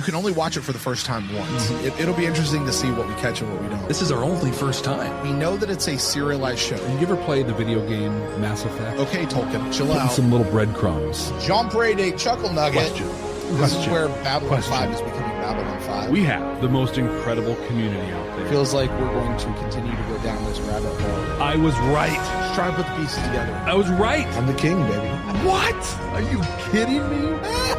can only watch it for the first time once. It'll be interesting to see what we catch and what we don't. This is our only first time. We know that it's a serialized show. Have you ever played the video game Mass Effect? Okay, Tolkien, chill Putting out. some little breadcrumbs. Jean Prade Chuckle Nugget. This is Question. where Babylon 5 is becoming Babylon 5. We have the most incredible community out there. Feels like we're going to continue to go down this rabbit hole. I was right. Just trying to put the pieces together. I was right. I'm the king, baby. What? Are you kidding me?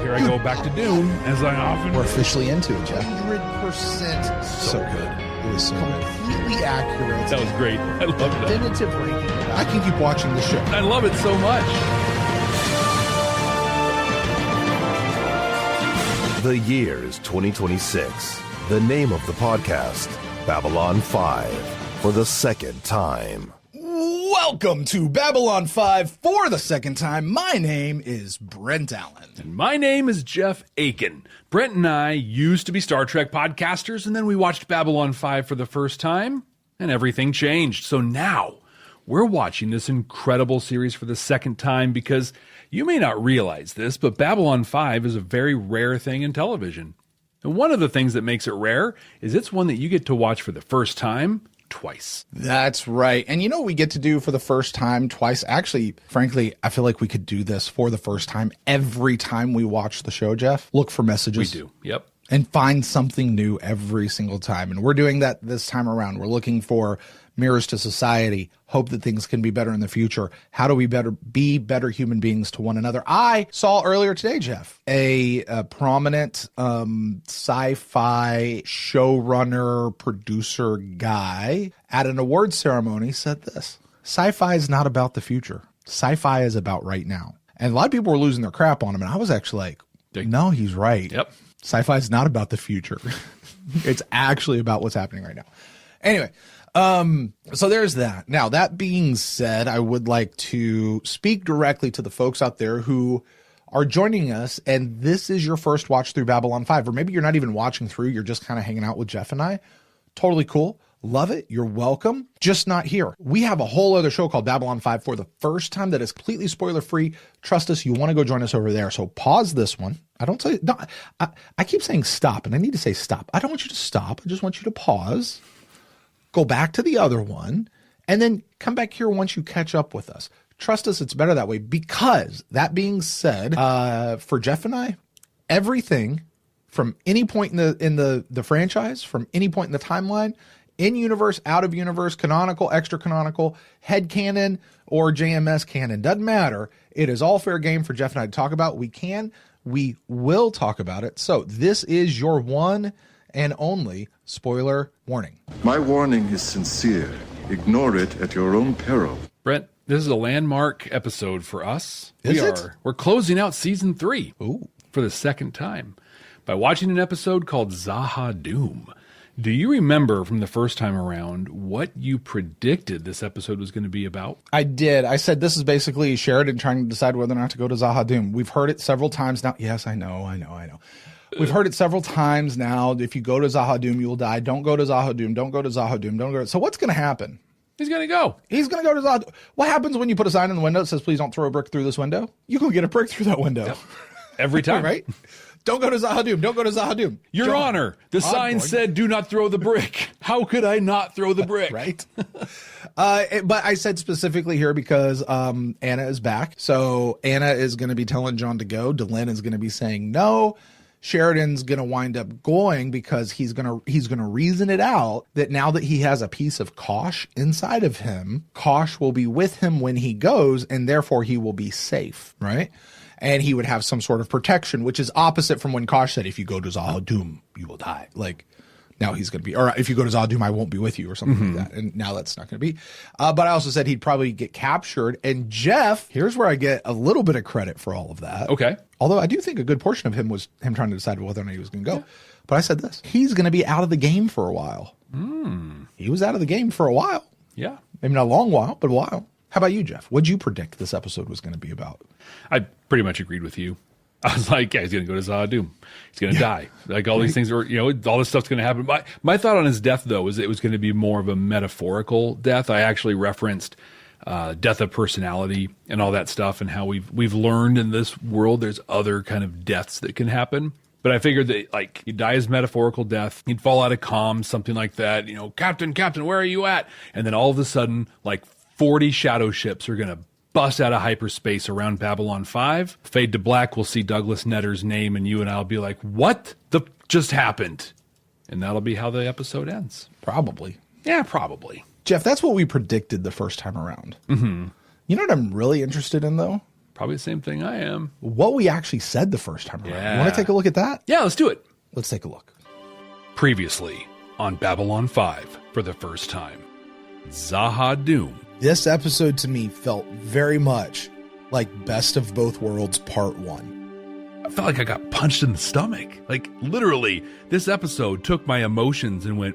Here I go back to Dune, as I often We're do. officially into it, Jeff. 100% So good. It was so completely accurate. That was great. I love that. Definitive ranking. I can keep watching the show. I love it so much. The year is 2026. The name of the podcast, Babylon 5, for the second time. Welcome to Babylon 5 for the second time. My name is Brent Allen. And my name is Jeff Akin. Brent and I used to be Star Trek podcasters, and then we watched Babylon 5 for the first time, and everything changed. So now we're watching this incredible series for the second time because you may not realize this, but Babylon 5 is a very rare thing in television. And one of the things that makes it rare is it's one that you get to watch for the first time twice. That's right. And you know what we get to do for the first time twice? Actually, frankly, I feel like we could do this for the first time every time we watch the show, Jeff. Look for messages. We do. Yep. And find something new every single time. And we're doing that this time around. We're looking for mirrors to society, hope that things can be better in the future. How do we be better human beings to one another? I saw earlier today, Jeff, a prominent sci-fi showrunner, producer guy at an award ceremony said this: sci-fi is not about the future. Sci-fi is about right now. And a lot of people were losing their crap on him. And I was actually like, no, he's right. Yep. Sci-fi is not about the future. It's actually about what's happening right now. Anyway, so there's that. Now, that being said, I would like to speak directly to the folks out there who are joining us, and this is your first watch through Babylon 5, or maybe you're not even watching through, you're just kind of hanging out with Jeff and I. Totally cool. Love it. You're welcome. Just not here. We have a whole other show called Babylon 5 for the first time that is completely spoiler-free. Trust us, you want to go join us over there. So pause this one. I keep saying stop, and I need to say stop. I don't want you to stop. I just want you to pause. Go back to the other one, and then come back here once you catch up with us. Trust us, it's better that way, because that being said, for Jeff and I, everything from any point in the franchise, from any point in the timeline, in universe, out of universe, canonical, extra canonical, head canon, or JMS canon, doesn't matter. It is all fair game for Jeff and I to talk about. We will talk about it. So this is your one and only spoiler warning. My warning is sincere. Ignore it at your own peril. Brent, this is a landmark episode for us. Is We're closing out season 3 Ooh. for the second time by watching an episode called Zahadum. Do you remember from the first time around what you predicted this episode was going to be about? I did. I said this is basically Sheridan trying to decide whether or not to go to Zahadum. We've heard it several times now. Yes, I know. We've heard it several times now. If you go to Zahadum, you will die. Don't go to Zahadum. Don't go to Zahadum. Don't go. So what's going to happen? He's going to go. He's going to go to Zahadum. What happens when you put a sign in the window that says, please don't throw a brick through this window? You can get a brick through that window. Yep. Every time. Right? Don't go to Zahadum. Don't go to Zahadum. Your Honor, the sign said, do not throw the brick. How could I not throw the brick? Right. But I said specifically here because Anna is back. So Anna is going to be telling John to go. Delenn is going to be saying no. Sheridan's going to wind up going because he's going to reason it out that now that he has a piece of Kosh inside of him, Kosh will be with him when he goes, and therefore he will be safe, right? And he would have some sort of protection, which is opposite from when Kosh said, if you go to Zahadum, you will die. Like, now he's going to be, or if you go to Zahadum, I won't be with you, or something like that. And now that's not going to be. But I also said he'd probably get captured. And Jeff, here's where I get a little bit of credit for all of that. Okay. Although I do think a good portion of him was him trying to decide whether or not he was going to go. Yeah. But I said this, he's going to be out of the game for a while. He was out of the game for a while. Yeah. Maybe not a long while, but a while. How about you, Jeff? What'd you predict this episode was going to be about? I pretty much agreed with you. I was like, yeah, he's going to go to Zahadum. He's going to die. Like all these things are, all this stuff's going to happen. My thought on his death, though, was it was going to be more of a metaphorical death. I actually referenced death of personality and all that stuff, and how we've learned in this world there's other kind of deaths that can happen. But I figured that, like, he'd die his metaphorical death. He'd fall out of comms, something like that. You know, Captain, where are you at? And then all of a sudden, like 40 shadow ships are going to bust out of hyperspace around Babylon 5. Fade to black, we'll see Douglas Netter's name, and you and I'll be like, what the just happened? And that'll be how the episode ends. Probably. Yeah, probably. Jeff, that's what we predicted the first time around. Mm-hmm. You know what I'm really interested in, though? Probably the same thing I am. What we actually said the first time around. Yeah. You want to take a look at that? Yeah, let's do it. Let's take a look. Previously on Babylon 5 for the first time. Zahha-Dum. This episode to me felt very much like Best of Both Worlds Part 1. I felt like I got punched in the stomach. Like, literally, this episode took my emotions and went,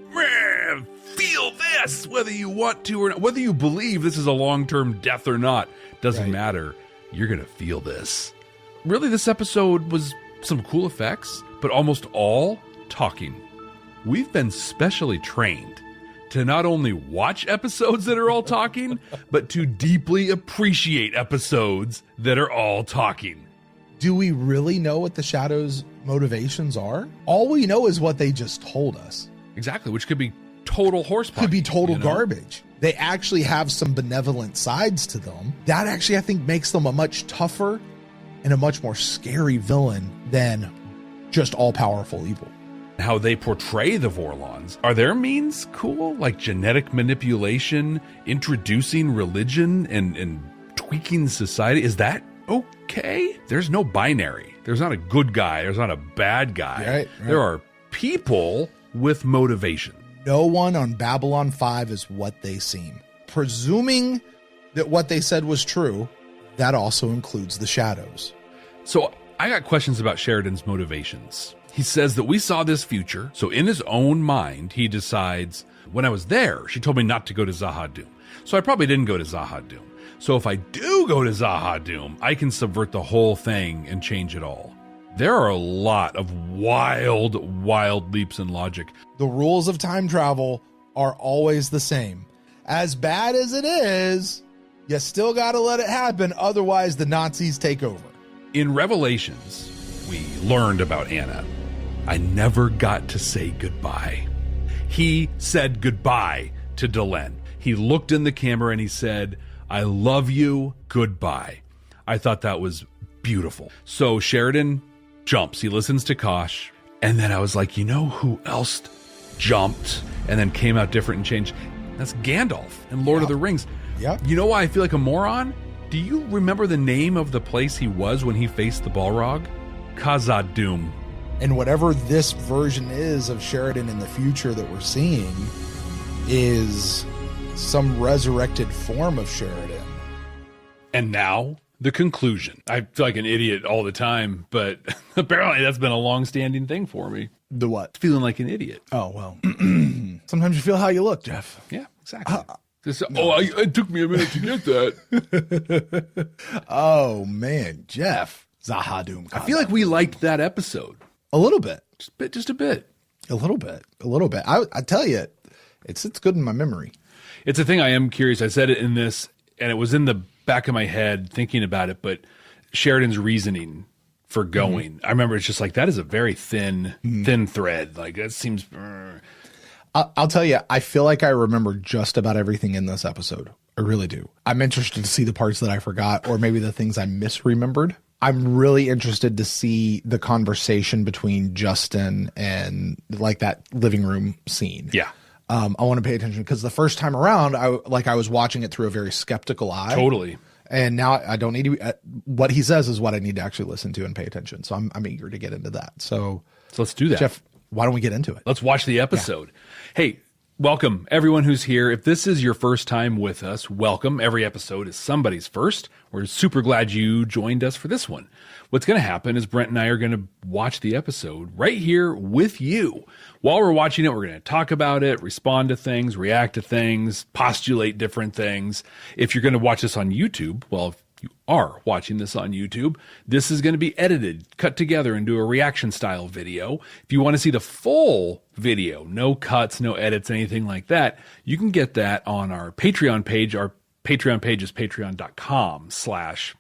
feel this, whether you want to or not. Whether you believe this is a long-term death or not, doesn't matter. You're going to feel this. Really, this episode was some cool effects, but almost all talking. We've been specially trained to not only watch episodes that are all talking, but to deeply appreciate episodes that are all talking. Do we really know what the Shadow's motivations are? All we know is what they just told us. Exactly, which could be total horsepower. Could be total garbage. They actually have some benevolent sides to them. That actually, I think, makes them a much tougher and a much more scary villain than just all-powerful evil. How they portray the Vorlons. Are their means cool? Like genetic manipulation, introducing religion, and tweaking society? Is that okay? There's no binary. There's not a good guy. There's not a bad guy. Right. There are people with motivation. No one on Babylon 5 is what they seem. Presuming that what they said was true, that also includes the Shadows. So I got questions about Sheridan's motivations. He says that we saw this future, so in his own mind, he decides, when I was there, she told me not to go to Zahha-Dum. So I probably didn't go to Zahha-Dum. So if I do go to Zahha-Dum, I can subvert the whole thing and change it all. There are a lot of wild leaps in logic. The rules of time travel are always the same. As bad as it is, you still got to let it happen, otherwise the Nazis take over. In Revelations, we learned about Anna. I never got to say goodbye. He said goodbye to Delenn. He looked in the camera and he said, I love you, goodbye. I thought that was beautiful. So Sheridan jumps. He listens to Kosh. And then I was like, you know who else jumped and then came out different and changed? That's Gandalf in Lord of the Rings. Yep. You know why I feel like a moron? Do you remember the name of the place he was when he faced the Balrog? Khazad-dûm. And whatever this version is of Sheridan in the future that we're seeing is some resurrected form of Sheridan. And now, the conclusion. I feel like an idiot all the time, but apparently that's been a long-standing thing for me. The what? Feeling like an idiot. Oh, well. Sometimes you feel how you look, Jeff. Yeah, exactly. It took me a minute to get that. Oh, man, Jeff. Zahha-Dûm. I feel like we liked that episode. A little bit. Just a bit. A little bit. I tell you, it's good in my memory. It's a thing I am curious. I said it in this, and it was in the back of my head thinking about it, but Sheridan's reasoning for going. I remember it's just like, that is a very thin thread. Like, that seems... I'll tell you, I feel like I remember just about everything in this episode. I really do. I'm interested to see the parts that I forgot, or maybe the things I misremembered. I'm really interested to see the conversation between Justin and like that living room scene. Yeah. I want to pay attention because the first time around, I was watching it through a very skeptical eye. Totally. And now I don't need to. What he says is what I need to actually listen to and pay attention. So I'm eager to get into that. So let's do that. Jeff, why don't we get into it? Let's watch the episode. Yeah. Hey, welcome everyone who's here. If this is your first time with us, welcome. Every episode is somebody's first. We're super glad you joined us for this one. What's going to happen is Brent and I are going to watch the episode right here with you. While we're watching it, we're going to talk about it, respond to things, react to things, postulate different things. If you're going to watch this on YouTube, well, if you are watching this on YouTube, this is going to be edited, cut together into a reaction style video. If you want to see the full video, no cuts, no edits, anything like that, you can get that on our Patreon page. Our Patreon page is patreon.com/.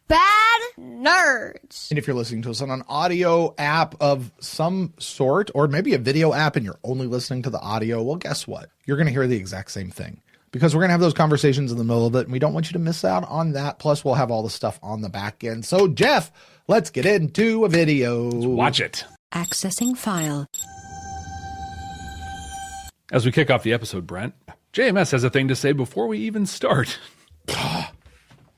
Bad Nerds. And if you're listening to us on an audio app of some sort, or maybe a video app and you're only listening to the audio, well, guess what? You're going to hear the exact same thing. Because we're going to have those conversations in the middle of it, and we don't want you to miss out on that. Plus, we'll have all the stuff on the back end. So, Jeff, let's get into a video. Let's watch it. Accessing file. As we kick off the episode, Brent, JMS has a thing to say before we even start.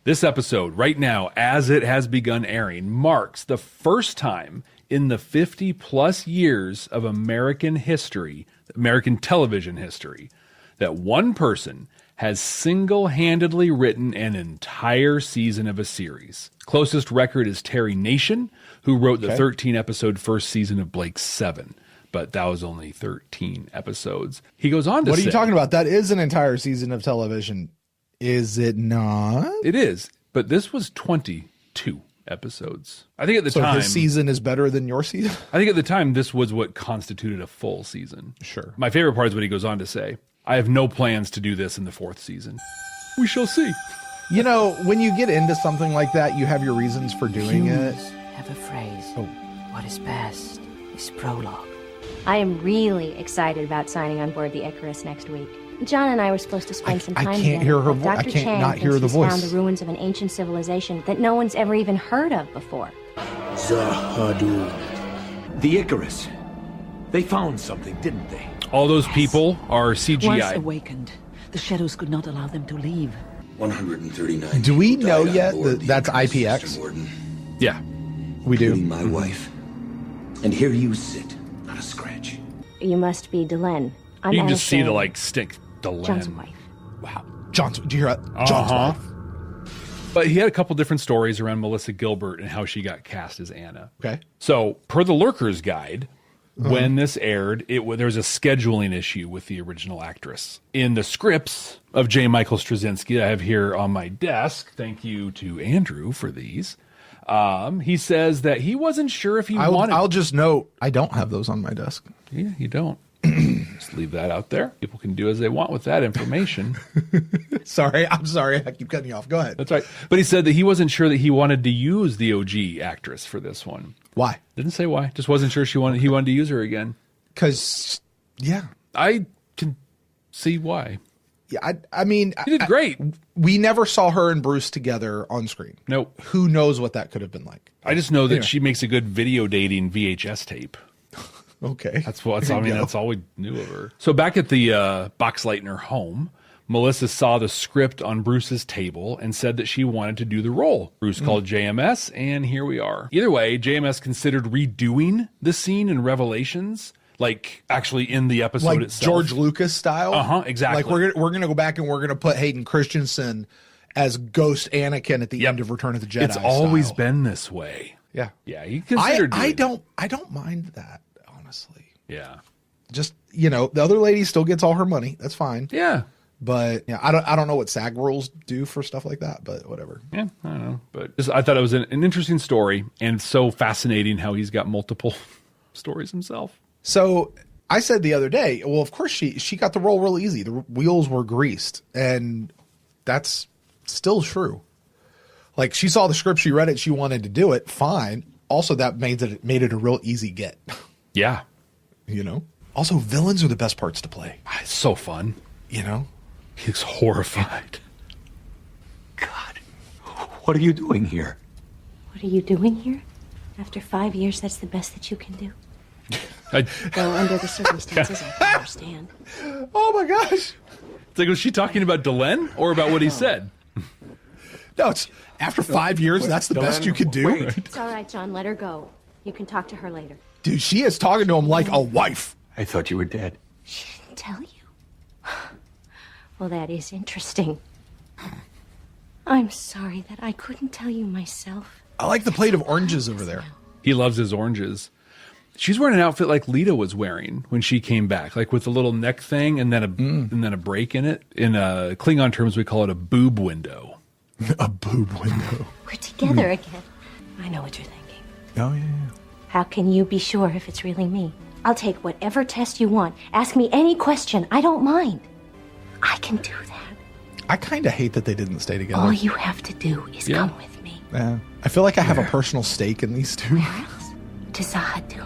This episode, right now, as it has begun airing, marks the first time in the 50-plus years of American history, American television history, that one person has single-handedly written an entire season of a series. Closest record is Terry Nation, who wrote the 13-episode first season of Blake's 7. But that was only 13 episodes. He goes on to say... What are you talking about? That is an entire season of television. Is it not? It is, but this was 22 episodes. I think at the time... his season is better than your season? I think at the time, this was what constituted a full season. Sure. My favorite part is what he goes on to say. I have no plans to do this in the 4th season. We shall see. You know, when you get into something like that, you have your reasons for doing it. Have a phrase. What is best is prologue. I am really excited about signing on board the Icarus next week. John and I were supposed to spend some time I together. can't hear her but voice. I Dr. can't Chang not hear thinks the he's voice. found the ruins of an ancient civilization that no one's ever even heard of before. Zahadu. The Icarus. They found something, didn't they? All those people are Once CGI. awakened, the shadows could not allow them to leave. 139. Do we people know died on yet board that the that's Icarus, IPX? Mr. Warden, Yeah. We do. including my wife. And here you sit, not a scratch. You must be Delenn. I'm You can Anna just see the, Shane, like, stick. John's Delenn. wife. Wow. John's, do you hear that? John's wife. But he had a couple different stories around Melissa Gilbert and how she got cast as Anna. Okay. So, per the Lurker's Guide, when this aired, there was a scheduling issue with the original actress. In the scripts of J. Michael Straczynski I have here on my desk, thank you to Andrew for these, he says that he wasn't sure if he wanted... I'll just note, I don't have those on my desk. Yeah, you don't. Just leave that out there. People can do as they want with that information. Sorry, I'm sorry. I keep cutting you off. Go ahead. That's right. But he said that he wasn't sure that he wanted to use the OG actress for this one. Why? Didn't say why. Just wasn't sure he wanted to use her again. Because, yeah. I can see why. Yeah, I mean... He did great. We never saw her and Bruce together on screen. Nope. Who knows what that could have been like? I just know that Anyway. she makes a good video dating VHS tape. Okay. That's what There you go. that's all we knew of her. So back at the Boxleitner home, Melissa saw the script on Bruce's table and said that she wanted to do the role. Bruce called JMS, and here we are. Either way, JMS considered redoing the scene in Revelations, like actually in the episode Like itself. George Lucas style? Exactly. Like we're gonna go back and we're gonna put Hayden Christensen as Ghost Anakin at the end of Return of the Jedi. It's always style. been this way. Yeah. Yeah, he considered I doing don't mind that, honestly. it. Yeah. Just, you know, the other lady still gets all her money. That's fine. Yeah. But yeah, I don't know what SAG rules do for stuff like that, but whatever. Yeah, I don't know. But I thought it was an interesting story, and it's so fascinating how he's got multiple stories himself. So I said the other day, well, of course she got the role real easy. The wheels were greased, and that's still true. Like, she saw the script, she read it, she wanted to do it, fine. Also, that made it a real easy get. Yeah. You know? Also, villains are the best parts to play. It's so fun. You know? He's horrified. God, what are you doing here? What are you doing here? After 5 years, that's the best that you can do. Though under the circumstances, I can understand. Oh my gosh. It's like, was she talking about Delenn or about what he said? No, it's after 5 years, that's the best you can do. It's all right, John. Let her go. You can talk to her later. Dude, she is talking to him like a wife. I thought you were dead. She didn't tell you? Well, that is interesting. I'm sorry that I couldn't tell you myself. I like the plate of oranges over there. He loves his oranges. She's wearing an outfit like Lita was wearing when she came back, like with a little neck thing and then a break in it. In Klingon terms, we call it a boob window. A boob window. We're together again. I know what you're thinking. Oh, yeah. How can you be sure if it's really me? I'll take whatever test you want. Ask me any question. I don't mind. I can do that. I kind of hate that they didn't stay together. All you have to do is Yeah. come with me. Yeah. I feel like I have a personal stake in these two. To Zahadu.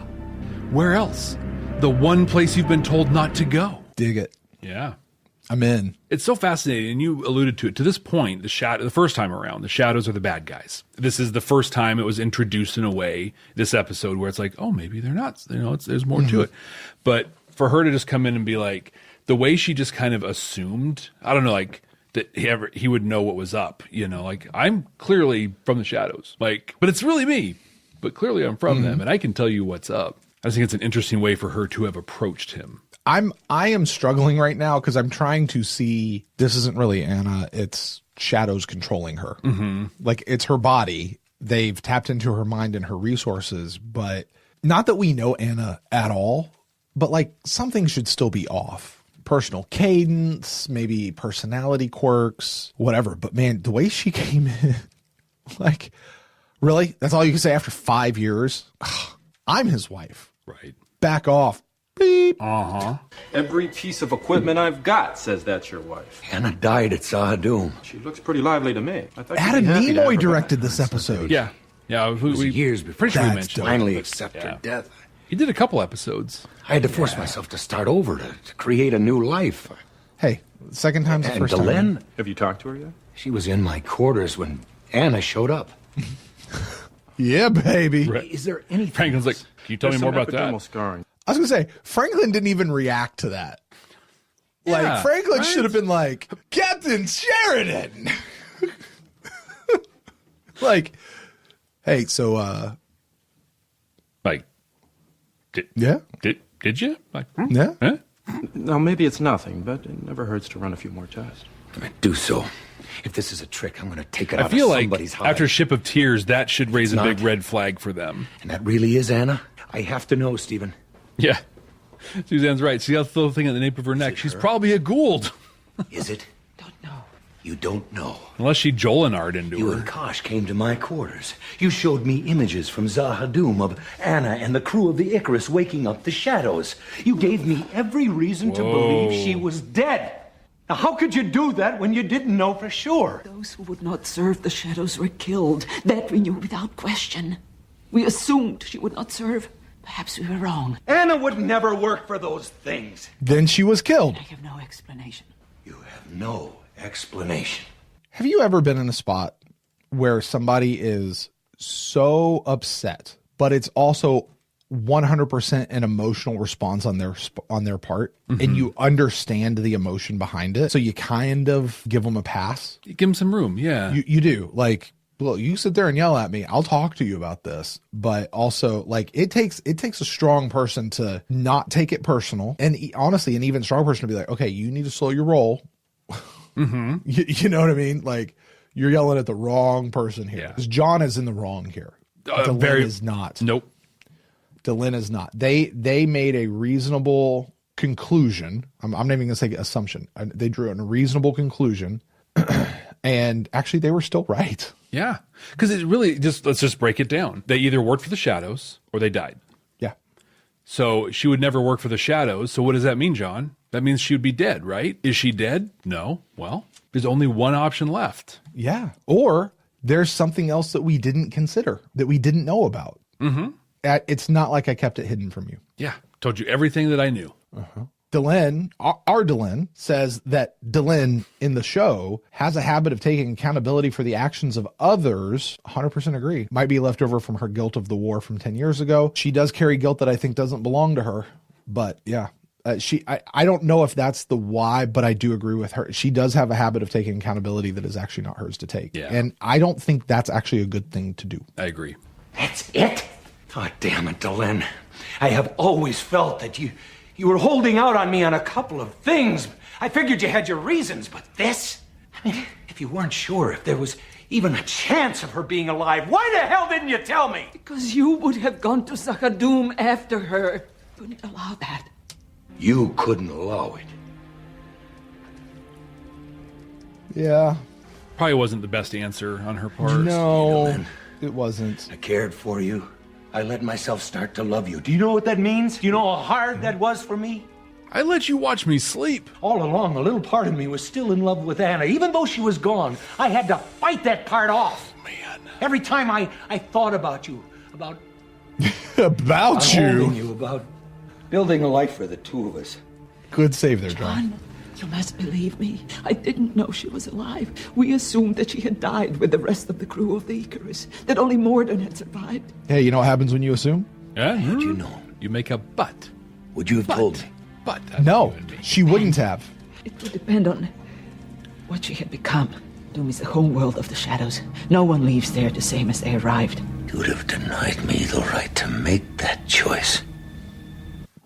Where else? The one place you've been told not to go. Dig it. Yeah. I'm in. It's so fascinating, and you alluded to it. To this point, the first time around, the shadows are the bad guys. This is the first time it was introduced in a way, this episode, where it's like, oh, maybe they're not. There's more to it. But for her to just come in and be like, the way she just kind of assumed, I don't know, like, that he would know what was up, like, I'm clearly from the shadows, like, but it's really me, but clearly I'm from them, and I can tell you what's up. I think it's an interesting way for her to have approached him. I am struggling right now because I'm trying to see, this isn't really Anna, it's shadows controlling her. Like, it's her body. They've tapped into her mind and her resources, but not that we know Anna at all, but like, something should still be off. Personal cadence, maybe personality quirks, whatever. But man, the way she came in, like, really? That's all you can say after 5 years? I'm his wife. Right. Back off. Beep. Every piece of equipment I've got says that's your wife. Anna died at Sahadum. She looks pretty lively to me. I thought Adam Nimoy directed this episode. Yeah. Yeah. We years before pretty sure we That's mentioned dope. finally it, accepted yeah. death. He did a couple episodes. I had to force myself to start over to create a new life. Hey, second time's the And first time. Delenn, Have you talked to her yet? she was in my quarters when Anna showed up. Yeah, baby. Right. Is there anything Franklin's like, else? can you tell me There's more some about epidermal that? scarring. I was going to say, Franklin didn't even react to that. Yeah, Like, Franklin right? should have been like, Captain Sheridan. Like, hey, so, Like, yeah, did you? Like, yeah. huh? Now, maybe it's nothing, but it never hurts to run a few more tests. Do so. If this is a trick, I'm going to take it I out feel of like somebody's hide. after Ship of Tears, that should raise a It's big not. red flag for them. And that really is Anna? I have to know, Stephen. Yeah. Suzanne's right. See that little thing at the nape of her neck? She's probably a Gould. Is it? Don't know. You don't know. Unless she Jolinard into You her. and Kosh came to my quarters. You showed me images from Zahadum of Anna and the crew of the Icarus waking up the shadows. You gave me every reason to believe she was dead. Now, how could you do that when you didn't know for sure? Those who would not serve the shadows were killed. That we knew without question. We assumed she would not serve. Perhaps we were wrong. Anna would never work for those things. Then she was killed. I have no explanation. You have no explanation. Have you ever been in a spot where somebody is so upset, but it's also 100% an emotional response on their part, and you understand the emotion behind it, so you kind of give them a pass? Give them some room, yeah. You do. Like, look, you sit there and yell at me, I'll talk to you about this. But also, like, it takes a strong person to not take it personal, and honestly, an even strong person to be like, okay, you need to slow your roll. You know what I mean? Like, you're yelling at the wrong person here. Yeah. Because John is in the wrong here. Delenn is not. Nope. Delenn is not. They made a reasonable conclusion. I'm not even going to say assumption. They drew a reasonable conclusion. And actually, they were still right. Yeah. Because it really let's just break it down. They either worked for the shadows or they died. Yeah. So she would never work for the shadows. So what does that mean, John? That means she would be dead, right? Is she dead? No. Well, there's only one option left. Yeah. Or there's something else that we didn't consider, that we didn't know about. It's not like I kept it hidden from you. Yeah. Told you everything that I knew. Delenn, our Delenn, says that Delenn in the show has a habit of taking accountability for the actions of others. 100% agree. Might be left over from her guilt of the war from 10 years ago. She does carry guilt that I think doesn't belong to her. But yeah, I don't know if that's the why, but I do agree with her. She does have a habit of taking accountability that is actually not hers to take. Yeah. And I don't think that's actually a good thing to do. I agree. That's it? Oh, damn it, Delenn. I have always felt that you were holding out on me on a couple of things. I figured you had your reasons, but this? I mean, if you weren't sure if there was even a chance of her being alive, why the hell didn't you tell me? Because you would have gone to Zahadum after her. Couldn't allow that. You couldn't allow it. Yeah. Probably wasn't the best answer on her part. No, Delenn. it wasn't. I cared for you. I let myself start to love you. Do you know what that means? Do you know how hard that was for me? I let you watch me sleep. All along, a little part of me was still in love with Anna. Even though she was gone, I had to fight that part off. Man. Every time I thought about you, about holding you, about building a life for the two of us. Good save there, John. You must believe me. I didn't know she was alive. We assumed that she had died with the rest of the crew of the Icarus, that only Morden had survived. Hey, you know what happens when you assume? Yeah? How'd you know? You make a but. Would you have told me? But. No, she wouldn't have. It would depend on what she had become. Doom is the homeworld of the shadows. No one leaves there the same as they arrived. You would have denied me the right to make that choice.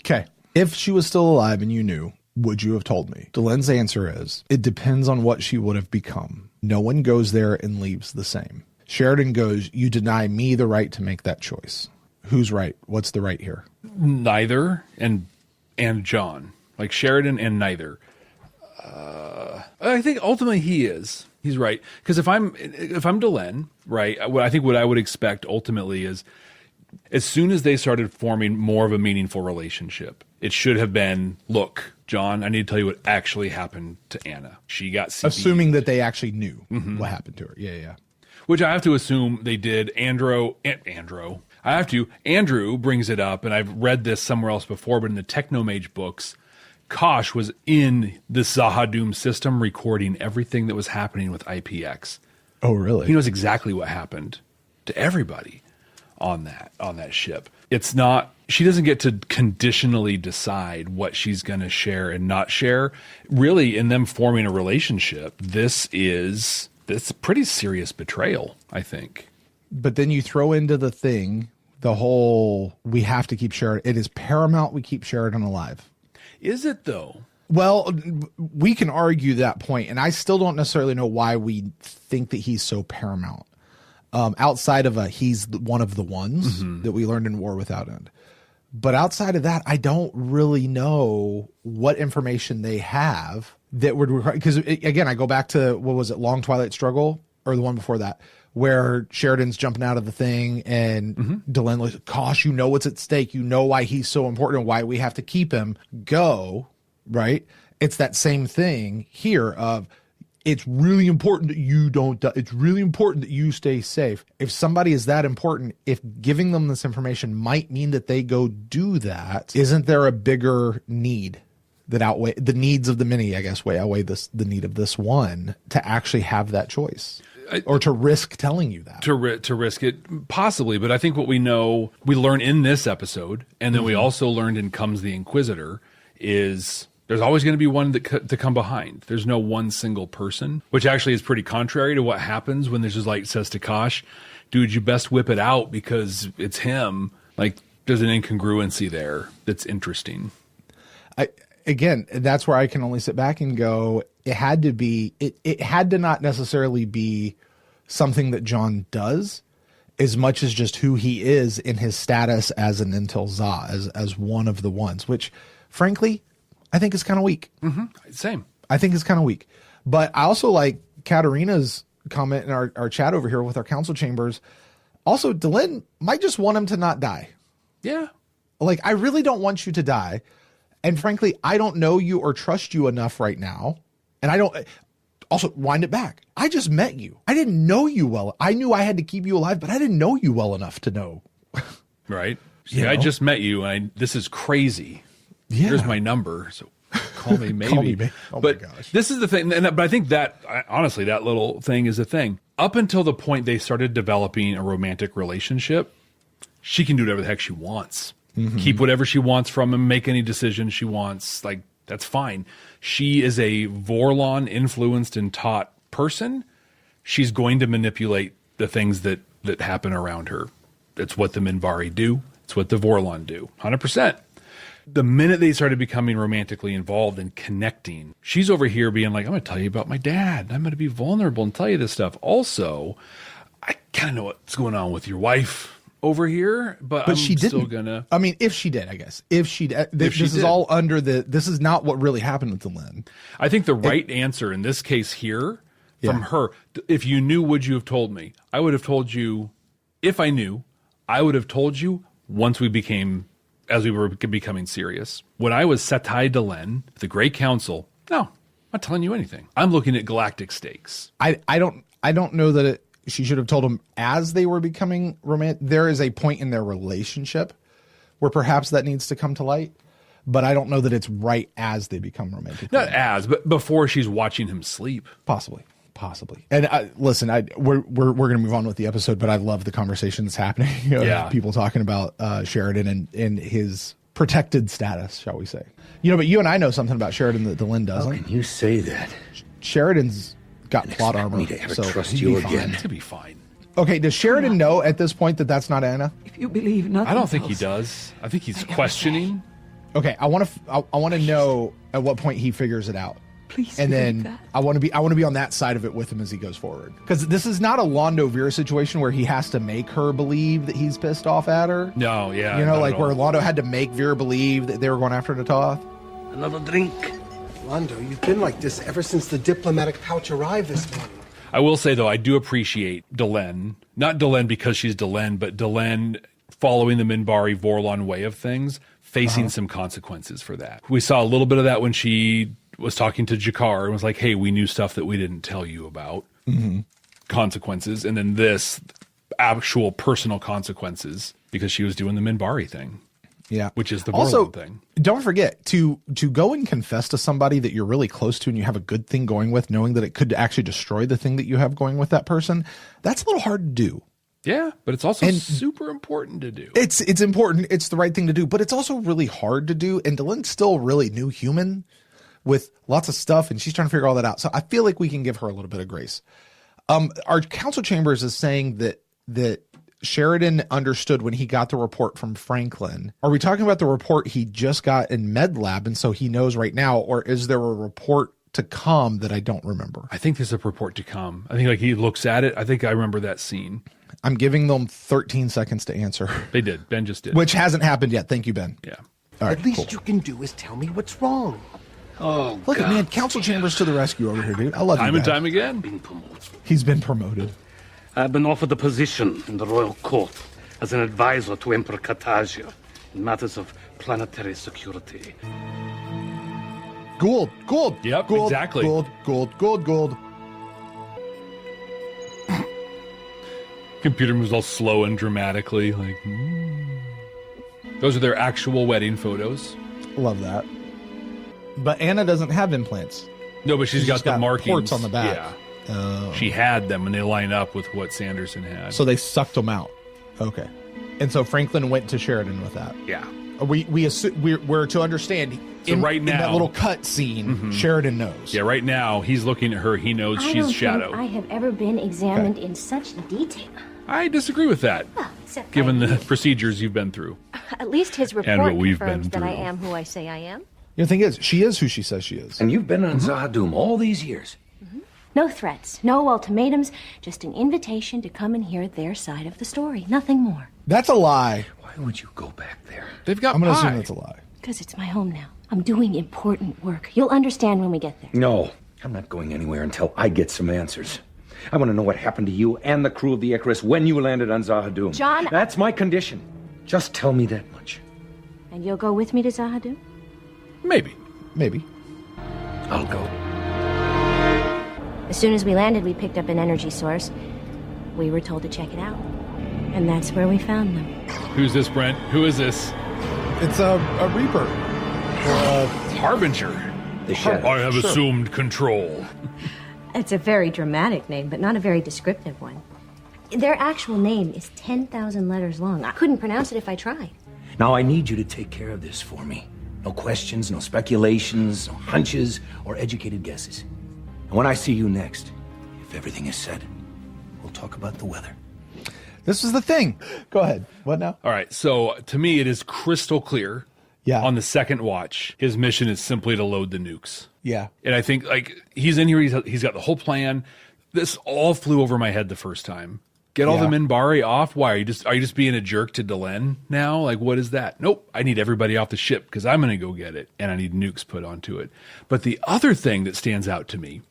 Okay. If she was still alive and you knew, would you have told me? Delenn's answer is, it depends on what she would have become. No one goes there and leaves the same. Sheridan goes, you deny me the right to make that choice. Who's right? What's the right here? Neither and John. Like Sheridan and neither. I think ultimately he is. He's right. Because if I'm Delen, right, I think what I would expect ultimately is as soon as they started forming more of a meaningful relationship, it should have been, look, John, I need to tell you what actually happened to Anna. She got CB. Assuming that they actually knew what happened to her. Yeah. Which I have to assume they did. Andrew brings it up, and I've read this somewhere else before, but in the Technomage books, Kosh was in the Zahadum system recording everything that was happening with IPX. Oh, really? He knows exactly what happened to everybody on that ship. It's not, she doesn't get to conditionally decide what she's going to share and not share. Really, in them forming a relationship, this is a pretty serious betrayal, I think. But then you throw into the thing, the whole, we have to keep Sheridan. It is paramount we keep Sheridan alive. Is it, though? Well, we can argue that point, and I still don't necessarily know why we think that he's so paramount. Outside of he's one of the ones that we learned in War Without End. But outside of that, I don't really know what information they have that would require, because again, I go back to, what was it, Long Twilight Struggle, or the one before that, where Sheridan's jumping out of the thing and Delenn looks, gosh, you know what's at stake. You know why he's so important and why we have to keep him. Go, right? It's that same thing here of, it's really important that you don't die. It's really important that you stay safe. If somebody is that important, if giving them this information might mean that they go do that, isn't there a bigger need that outweigh the needs of the many, I guess, outweigh the need of this one to actually have that choice? Or to risk telling you that. To risk it, possibly. But I think what we learn in this episode, and then we also learned in Comes the Inquisitor, is there's always going to be one to come behind. There's no one single person, which actually is pretty contrary to what happens when there's just like, says to Kosh, dude, you best whip it out because it's him. Like, there's an incongruency there that's interesting. Again, that's where I can only sit back and go, it had to be, it had to not necessarily be something that John does as much as just who he is in his status as an Intel Za, as one of the ones, which frankly, I think is kind of weak. Same. I think it's kind of weak. But I also like Katerina's comment in our chat over here with our council chambers. Also, Delenn might just want him to not die. Yeah. Like, I really don't want you to die. And frankly, I don't know you or trust you enough right now. And I don't, also wind it back. I just met you. I didn't know you well. I knew I had to keep you alive, but I didn't know you well enough to know. Right. Yeah. I just met you and this is crazy. Yeah. Here's my number. So call me maybe. Call me. Oh but my gosh. This is the thing. But I think that honestly, that little thing is the thing. Up until the point they started developing a romantic relationship, she can do whatever the heck she wants. Keep whatever she wants from him, make any decisions she wants. Like, that's fine. She is a Vorlon influenced and taught person. She's going to manipulate the things that happen around her. It's what the Minbari do. It's what the Vorlon do. 100%. The minute they started becoming romantically involved and connecting, she's over here being like, I'm going to tell you about my dad. I'm going to be vulnerable and tell you this stuff. Also, I kind of know what's going on with your wife over here, but I'm she still didn't. gonna. I mean, if she did, I guess. If she did, this is all under the. This is not what really happened with Delenn. I think the right answer in this case here from her, if you knew, would you have told me? I would have told you. If I knew, I would have told you once we became as we were becoming serious. When I was Setai Delenn, the Grey Council, no, I'm not telling you anything. I'm looking at galactic stakes. I don't know that she should have told him as they were becoming romantic. There is a point in their relationship where perhaps that needs to come to light, but I don't know that it's right as they become romantic. Not as, but before she's watching him sleep. Possibly. And listen, we're going to move on with the episode, but I love the conversation that's happening. People talking about Sheridan and his protected status, shall we say. But you and I know something about Sheridan that Delenn doesn't. How can you say that? Sheridan's got plot armor. Me to ever trust you again. To be fine. Okay, does Sheridan know at this point that that's not Anna? If you believe nothing I don't think else, he does. I think he's questioning. Okay, I want to know at what point he figures it out. Please, and then that. I want to be on that side of it with him as he goes forward, because this is not a Londo Vera situation where he has to make her believe that he's pissed off at her. No, yeah, like where Londo had to make Vera believe that they were going after Natoth. Another drink. Londo, you've been like this ever since the diplomatic pouch arrived this morning. I will say, though, I do appreciate Delenn. Not Delenn because she's Delenn, but Delenn following the Minbari Vorlon way of things, facing some consequences for that. We saw a little bit of that when she was talking to Jakar and was like, hey, we knew stuff that we didn't tell you about. Consequences. And then this actual personal consequences because she was doing the Minbari thing. Yeah. Which is the also Vorlon thing. Don't forget to go and confess to somebody that you're really close to and you have a good thing going with, knowing that it could actually destroy the thing that you have going with that person. That's a little hard to do. Yeah, but it's also super important to do. It's important. It's the right thing to do, but it's also really hard to do. And Delenn's still really new human with lots of stuff, and she's trying to figure all that out. So I feel like we can give her a little bit of grace. Our council chambers is saying that Sheridan understood when he got the report from Franklin. Are we talking about the report he just got in Med Lab, and so he knows right now, or is there a report to come that I don't remember? I think there's a report to come. I think like he looks at it. I think I remember that scene. I'm giving them 13 seconds to answer. They did. Ben just did. Which hasn't happened yet. Thank you, Ben. Yeah. All right, At least you can do is tell me what's wrong. Oh, look at man, council chambers to the rescue over here, dude. I love you. Time and time again. He's been promoted. I've been offered a position in the royal court as an advisor to Emperor Katasia in matters of planetary security. Gould. Yep, Gould, exactly. Gould. Computer moves all slow and dramatically. Like, Those are their actual wedding photos. Love that. But Anna doesn't have implants. No, but she's got the markings. Ports on the back. Yeah. She had them, and they line up with what Sanderson had. So they sucked them out. Okay. And so Franklin went to Sheridan with that. Yeah. We're to understand. So right now, in that little cut scene, Sheridan knows. Yeah, right now he's looking at her. He knows she's Shadow. I have ever been examined in such detail. I disagree with that, given the procedures you've been through. At least his report And what we've confirms been that I through. am who I say I am. The thing is, she is who she says she is. And you've been on Zahadum all these years. No threats, no ultimatums, just an invitation to come and hear their side of the story. Nothing more. That's a lie. Why would you go back there? They've got I'm going to pie. assume that's a lie. Because it's my home now. I'm doing important work. You'll understand when we get there. No, I'm not going anywhere until I get some answers. I want to know what happened to you and the crew of the Icarus when you landed on Zahadum. John, That's my condition. Just tell me that much. And you'll go with me to Zahadum? Maybe. I'll go. As soon as we landed, we picked up an energy source. We were told to check it out. And that's where we found them. Who's this, Brent? Who is this? It's a Reaper. Harbinger. The Shadow. I have assumed control. It's a very dramatic name, but not a very descriptive one. Their actual name is 10,000 letters long. I couldn't pronounce it if I tried. Now I need you to take care of this for me. No questions, no speculations, no hunches, or educated guesses. And when I see you next, if everything is said, we'll talk about the weather. This is the thing. Go ahead. What now? All right, so to me, it is crystal clear. Yeah. On the second watch, his mission is simply to load the nukes. Yeah. And I think, like, he's in here, he's got the whole plan. This all flew over my head the first time. Get all the Minbari off? Why? Are you just being a jerk to Delenn now? Like, what is that? Nope. I need everybody off the ship because I'm going to go get it, and I need nukes put onto it. But the other thing that stands out to me,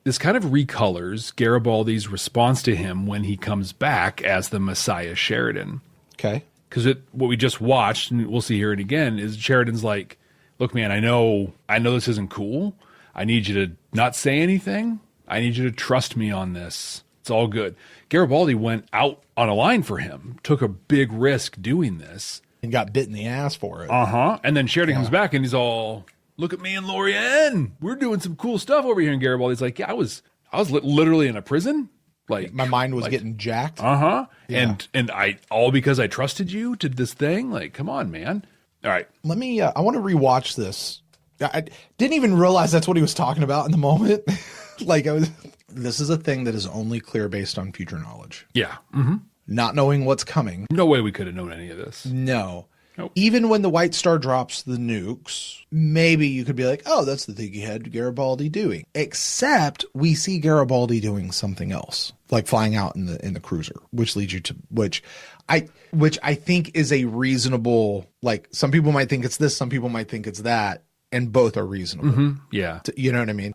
this kind of recolors Garibaldi's response to him when he comes back as the Messiah Sheridan. Okay. Because what we just watched, and we'll see here and again, is Sheridan's like, look, man, I know this isn't cool. I need you to not say anything. I need you to trust me on this. It's all good. Garibaldi went out on a line for him, took a big risk doing this. And got bit in the ass for it. Uh-huh. And then Sheridan comes back and he's all, look at me and Lorianne. We're doing some cool stuff over here. And Garibaldi's like, yeah, I was literally in a prison. Like my mind was getting jacked. Uh-huh. Yeah. And I, all because I trusted you, did this thing. Like, come on, man. All right. Let me, I want to rewatch this. I didn't even realize that's what he was talking about in the moment. This is a thing that is only clear based on future knowledge. Yeah. Mm-hmm. Not knowing what's coming. No way we could have known any of this. No. Nope. Even when the White Star drops the nukes, maybe you could be like, oh, that's the thing he had Garibaldi doing. Except we see Garibaldi doing something else, like flying out in the cruiser, which leads you to which I think is a reasonable, like some people might think it's this, some people might think it's that, and both are reasonable. Mm-hmm. Yeah. You know what I mean?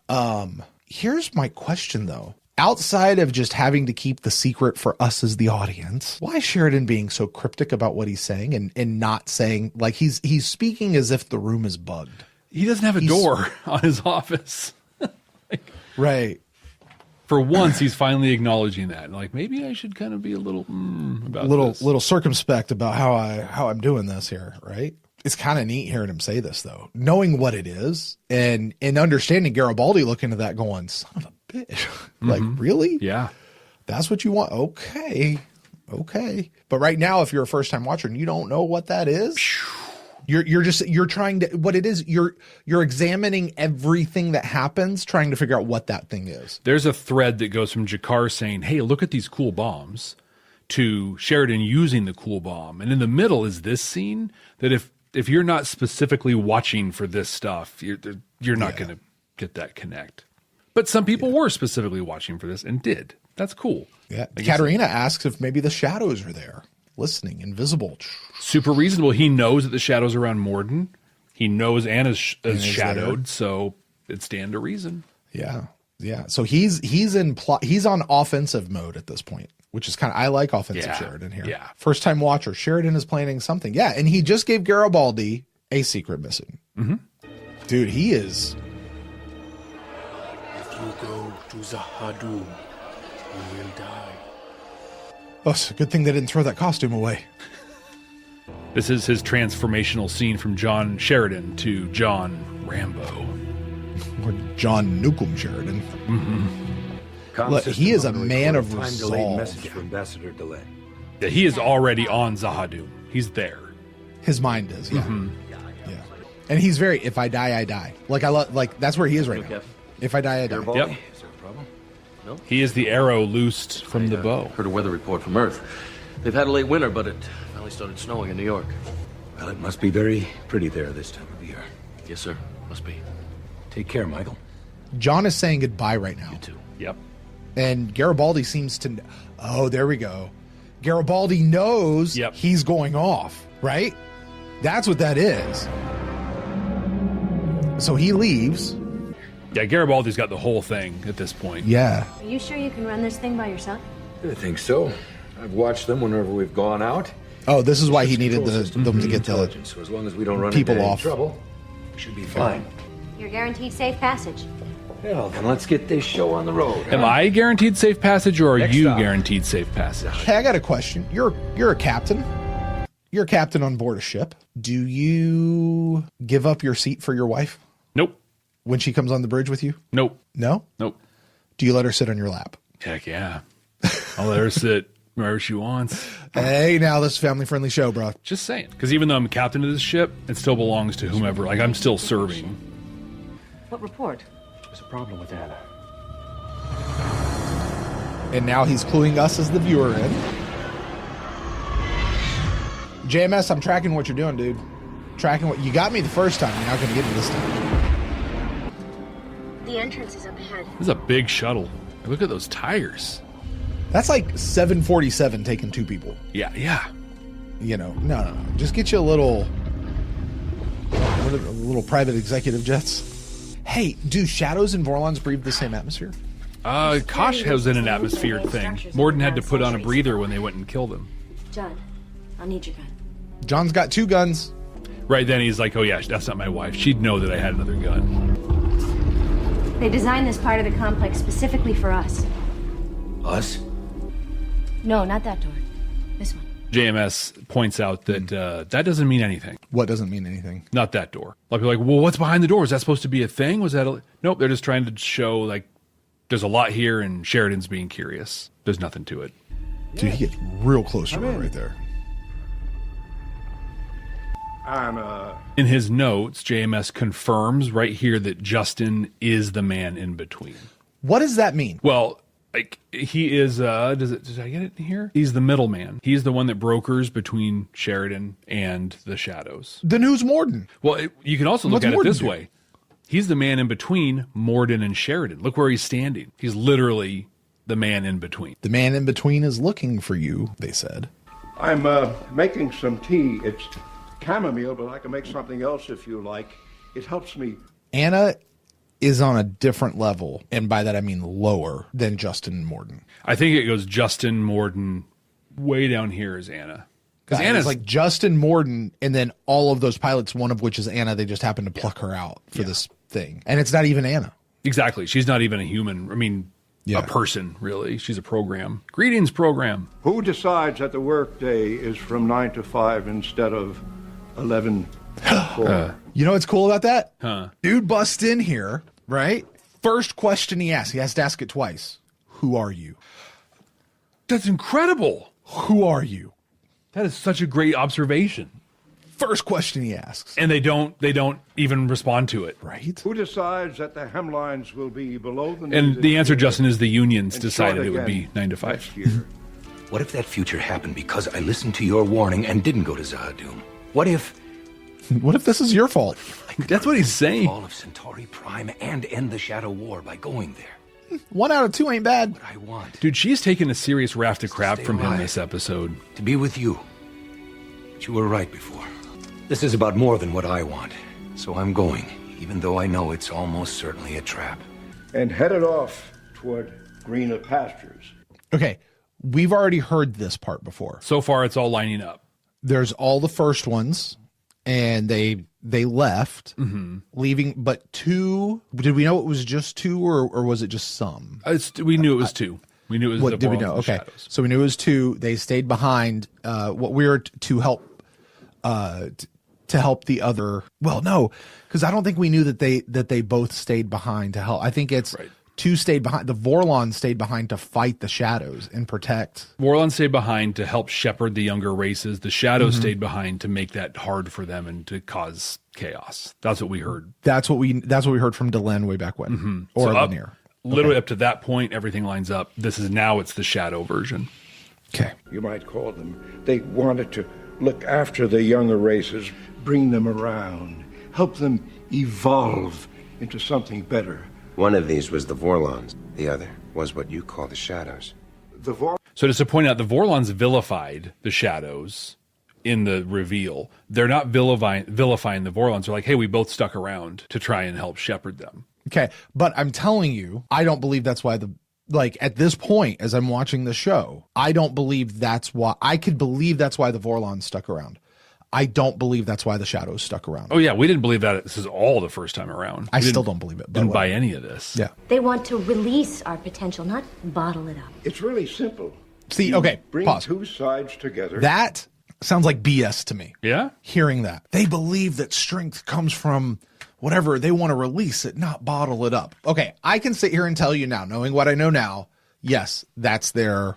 Here's my question though. Outside of just having to keep the secret for us as the audience, why is Sheridan being so cryptic about what he's saying and not saying, like he's speaking as if the room is bugged? He doesn't have a door on his office. Right. For once, he's finally acknowledging that. Like, maybe I should kind of be a little about this. Little circumspect about how I'm doing this here, right? It's kind of neat hearing him say this though, knowing what it is and understanding Garibaldi looking at that going, son of a bitch. Like, really? Yeah. That's what you want? Okay. But right now, if you're a first time watcher and you don't know what that is, you're trying to, what it is, you're examining everything that happens, trying to figure out what that thing is. There's a thread that goes from Jakar saying, hey, look at these cool bombs, to Sheridan using the cool bomb. And in the middle is this scene that if you're not specifically watching for this stuff, you're not going to get that connect. But some people were specifically watching for this and did. That's cool. Yeah. Katerina asks if maybe the shadows are there, listening, invisible. Super reasonable. He knows that the shadows are around Morden. He knows Anna's shadowed, so it stand to reason. Yeah. So he's on offensive mode at this point, which is kind of, I like offensive Sheridan here. Yeah. First time watcher. Sheridan is planning something. Yeah. And he just gave Garibaldi a secret missing. Mm-hmm. Dude, he is. If you go to Zahadum, you will die. Oh, it's a good thing they didn't throw that costume away. This is his transformational scene from John Sheridan to John Rambo. Or John Newcomb Sheridan. Mm-hmm. Look, he is a man of resolve. Message for Ambassador DeLay. Yeah, he is already on Zahadum. He's there. His mind is, yeah. Mm-hmm. Yeah. And he's very, if I die, I die. Like that's where he is right now. If I die, I die. Yep. Is there a problem? No? He is the arrow loosed from the bow. Heard a weather report from Earth. They've had a late winter, but it finally started snowing in New York. Well, it must be very pretty there this time of year. Yes, sir. Must be. Take care, Michael. John is saying goodbye right now. You too. Yep. And Garibaldi seems to... Oh, there we go. Garibaldi knows he's going off, right? That's what that is. So he leaves. Yeah, Garibaldi's got the whole thing at this point. Yeah. Are you sure you can run this thing by yourself? I think so. I've watched them whenever we've gone out. Oh, this is why he needed them to get the so as long as we don't run people into any off. trouble, we should be fine. You're guaranteed safe passage. Well, then let's get this show on the road. Am I guaranteed safe passage, or are you guaranteed safe passage? Hey, I got a question. You're a captain. You're a captain on board a ship. Do you give up your seat for your wife? Nope. When she comes on the bridge with you? Nope. No? Nope. Do you let her sit on your lap? Heck yeah. I'll let her sit wherever she wants. Hey, now this is a family-friendly show, bro. Just saying. Because even though I'm captain of this ship, it still belongs to whomever. Like, I'm still serving. What report? There's a problem with Anna. And now he's cluing us as the viewer in. JMS, I'm tracking what you're doing, dude. Tracking what you got me the first time. You're not going to get me this time. The entrance is up ahead. This is a big shuttle. Look at those tires. That's like 747 taking two people. Yeah, yeah. You know, no. Just get you a little private executive jets. Hey, do shadows and Vorlons breathe the same atmosphere? Kosh has in an atmospheric thing. Morden had to put on a breather when they went and killed him. John, I'll need your gun. John's got 2 guns. Right then he's like, oh yeah, that's not my wife. She'd know that I had another gun. They designed this part of the complex specifically for us. Us? No, not that door. This one. JMS points out that that doesn't mean anything. What doesn't mean anything? Not that door. A lot of people are like, well, what's behind the door? Is that supposed to be a thing? Was that Nope, they're just trying to show, like, there's a lot here and Sheridan's being curious. There's nothing to it. Dude, he gets real close to her right there. In his notes, JMS confirms right here that Justin is the man in between. What does that mean? Well, like, he is, did I get it in here? He's the middleman. He's the one that brokers between Sheridan and the Shadows. Then who's Morden? Well, you can also look What's at Morden it this do? way. He's the man in between Morden and Sheridan. Look where he's standing. He's literally the man in between. The man in between is looking for you, they said. I'm making some tea. It's chamomile, but I can make something else if you like. It helps me. Anna is on a different level, and by that I mean lower than Justin and Morden. I think it goes Justin, Morden, way down here is Anna. Because Anna's like Justin, Morden, and then all of those pilots, one of which is Anna. They just happen to pluck her out for this thing. And it's not even Anna. Exactly. She's not even a human. I mean, a person, really. She's a program. Greetings, program. Who decides that the workday is from 9 to 5 instead of 11 to 4? You know what's cool about that? Huh. Dude busts in here, right? First question he asks. He has to ask it twice. Who are you? That's incredible. Who are you? That is such a great observation. First question he asks. And they don't even respond to it. Right. Who decides that the hemlines will be below the... And the answer, Justin, is the unions and decided short it would be again 9 to 5. next year. What if that future happened because I listened to your warning and didn't go to Zahadum? What if this is your fault? That's what he's saying. Fall of Centauri Prime and end the Shadow War by going there? 1 out of 2 ain't bad. What I want. Dude, she's taken a serious raft of crap stay from him alive. this episode. To be with you. But you were right before. This is about more than what I want. So I'm going, even though I know it's almost certainly a trap. And headed off toward greener pastures. Okay, we've already heard this part before. So far, it's all lining up. There's all the first ones, and they left, leaving, but 2, did we know it was just 2, or was it just some? We knew it was 2. We knew it was What the did we Vorlons know? and the Okay, Shadows. so we knew it was 2. They stayed behind. What we were to help, to help the other. Well, no, because I don't think we knew that they both stayed behind to help. I think it's 2 stayed behind. The Vorlons stayed behind to fight the Shadows and protect. Vorlons stayed behind to help shepherd the younger races. The Shadows stayed behind to make that hard for them and to cause chaos. That's what we heard. That's what we heard from Delenn way back when, or So up, Lanier. literally up to that point, everything lines up. It's the Shadow version. Okay, You might call them. They wanted to look after the younger races, bring them around, help them evolve into something better. One of these was the Vorlons. The other was what you call the Shadows. So just to point out, the Vorlons vilified the Shadows in the reveal. They're not vilifying the Vorlons. They're like, hey, we both stuck around to try and help shepherd them. Okay, but I'm telling you, I don't believe that's why at this point, as I'm watching the show, I don't believe that's why. I could believe that's why the Vorlons stuck around. I don't believe that's why the Shadows stuck around. Oh yeah, we didn't believe that. This is all the first time around. I still don't believe it. Didn't buy any of this. Yeah. They want to release our potential, not bottle it up. It's really simple. See, okay, Bring pause. 2 sides together. That sounds like BS to me. Yeah? Hearing that. They believe that strength comes from whatever. They want to release it, not bottle it up. Okay, I can sit here and tell you now, knowing what I know now, yes, that's their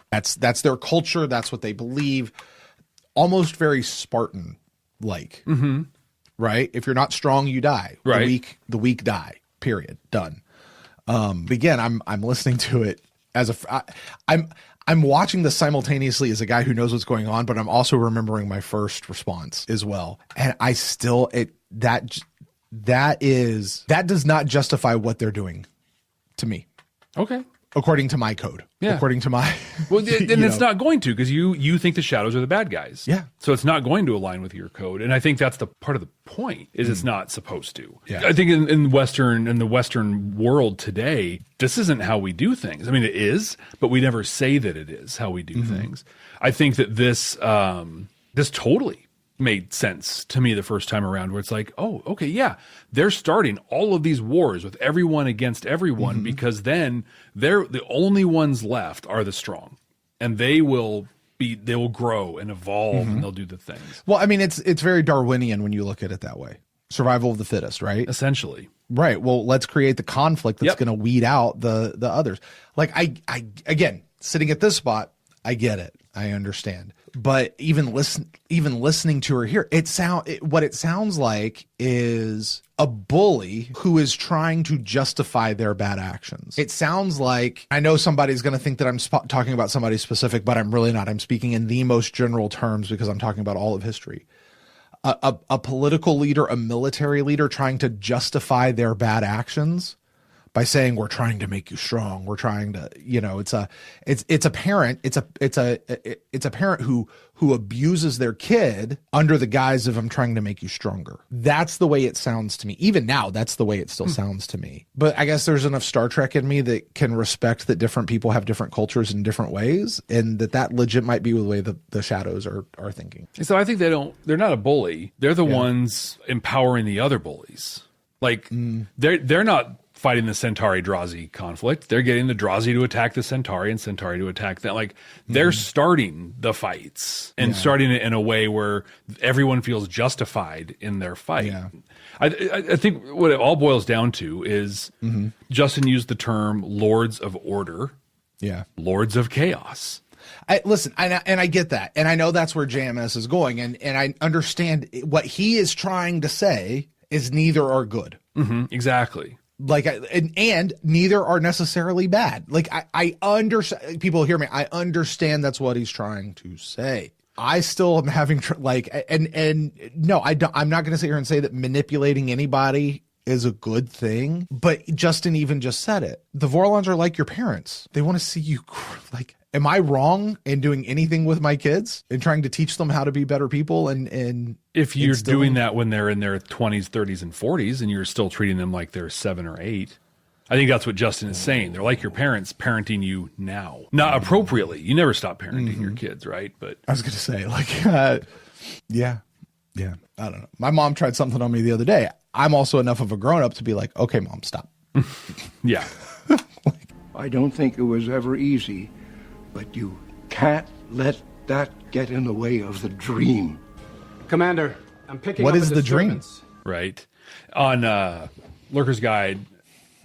culture. That's what they believe. Almost very Spartan like, right? If you're not strong, you die. Right. The weak die. Period. Done. Again, I'm listening to it as I'm watching this simultaneously as a guy who knows what's going on, but I'm also remembering my first response as well. And I still that does not justify what they're doing to me. Okay. According to my code. Yeah. According to my Well, then it's not going to, because you think the Shadows are the bad guys. Yeah. So it's not going to align with your code. And I think that's the part of the point, is it's not supposed to. Yeah. I think in the Western world today, this isn't how we do things. I mean, it is, but we never say that it is how we do things. I think that this totally made sense to me the first time around, where it's like, oh, okay, yeah, they're starting all of these wars with everyone against everyone, because then they're the only ones left are the strong, and they will grow and evolve, and they'll do the things. Well, I mean, it's very Darwinian when you look at it that way. Survival of the fittest, right? Essentially. Right. Well, let's create the conflict that's going to weed out the others. Like I again, sitting at this spot, I get it. I understand. But even listening to her here, what it sounds like is a bully who is trying to justify their bad actions. It sounds like, I know somebody's going to think that I'm talking about somebody specific, but I'm really not. I'm speaking in the most general terms because I'm talking about all of history. A political leader, a military leader trying to justify their bad actions by saying, we're trying to make you strong. We're trying to, it's a parent. It's a parent who abuses their kid under the guise of, I'm trying to make you stronger. That's the way it sounds to me. Even now, that's the way it still sounds to me. But I guess there's enough Star Trek in me that can respect that different people have different cultures in different ways, and that legit might be the way the shadows are thinking. So I think they're not a bully. They're the ones empowering the other bullies. Like they're not fighting the Centauri-Drazi conflict. They're getting the Drazi to attack the Centauri and Centauri to attack them. Like, they're starting the fights and starting it in a way where everyone feels justified in their fight. Yeah. I think what it all boils down to is Justin used the term Lords of Order. Yeah. Lords of Chaos. Listen, and I get that. And I know that's where JMS is going. And I understand what he is trying to say is neither are good. Exactly. Like, and neither are necessarily bad. Like, I understand, people hear me. I understand that's what he's trying to say. I still am having, and no, I'm not going to sit here and say that manipulating anybody is a good thing, but Justin even just said it. The Vorlons are like your parents. They want to see you, like, am I wrong in doing anything with my kids and trying to teach them how to be better people? And if you're doing that when they're in their 20s, 30s, and 40s, and you're still treating them like they're 7 or 8, I think that's what Justin is saying. They're like your parents parenting you now. Not appropriately. You never stop parenting your kids, right? But I was going to say, yeah. I don't know. My mom tried something on me the other day. I'm also enough of a grown-up to be like, okay, Mom, stop. Yeah. I don't think it was ever easy, but you can't let that get in the way of the dream. Commander, I'm picking What up is a the dream? disturbance. Right. On Lurker's Guide,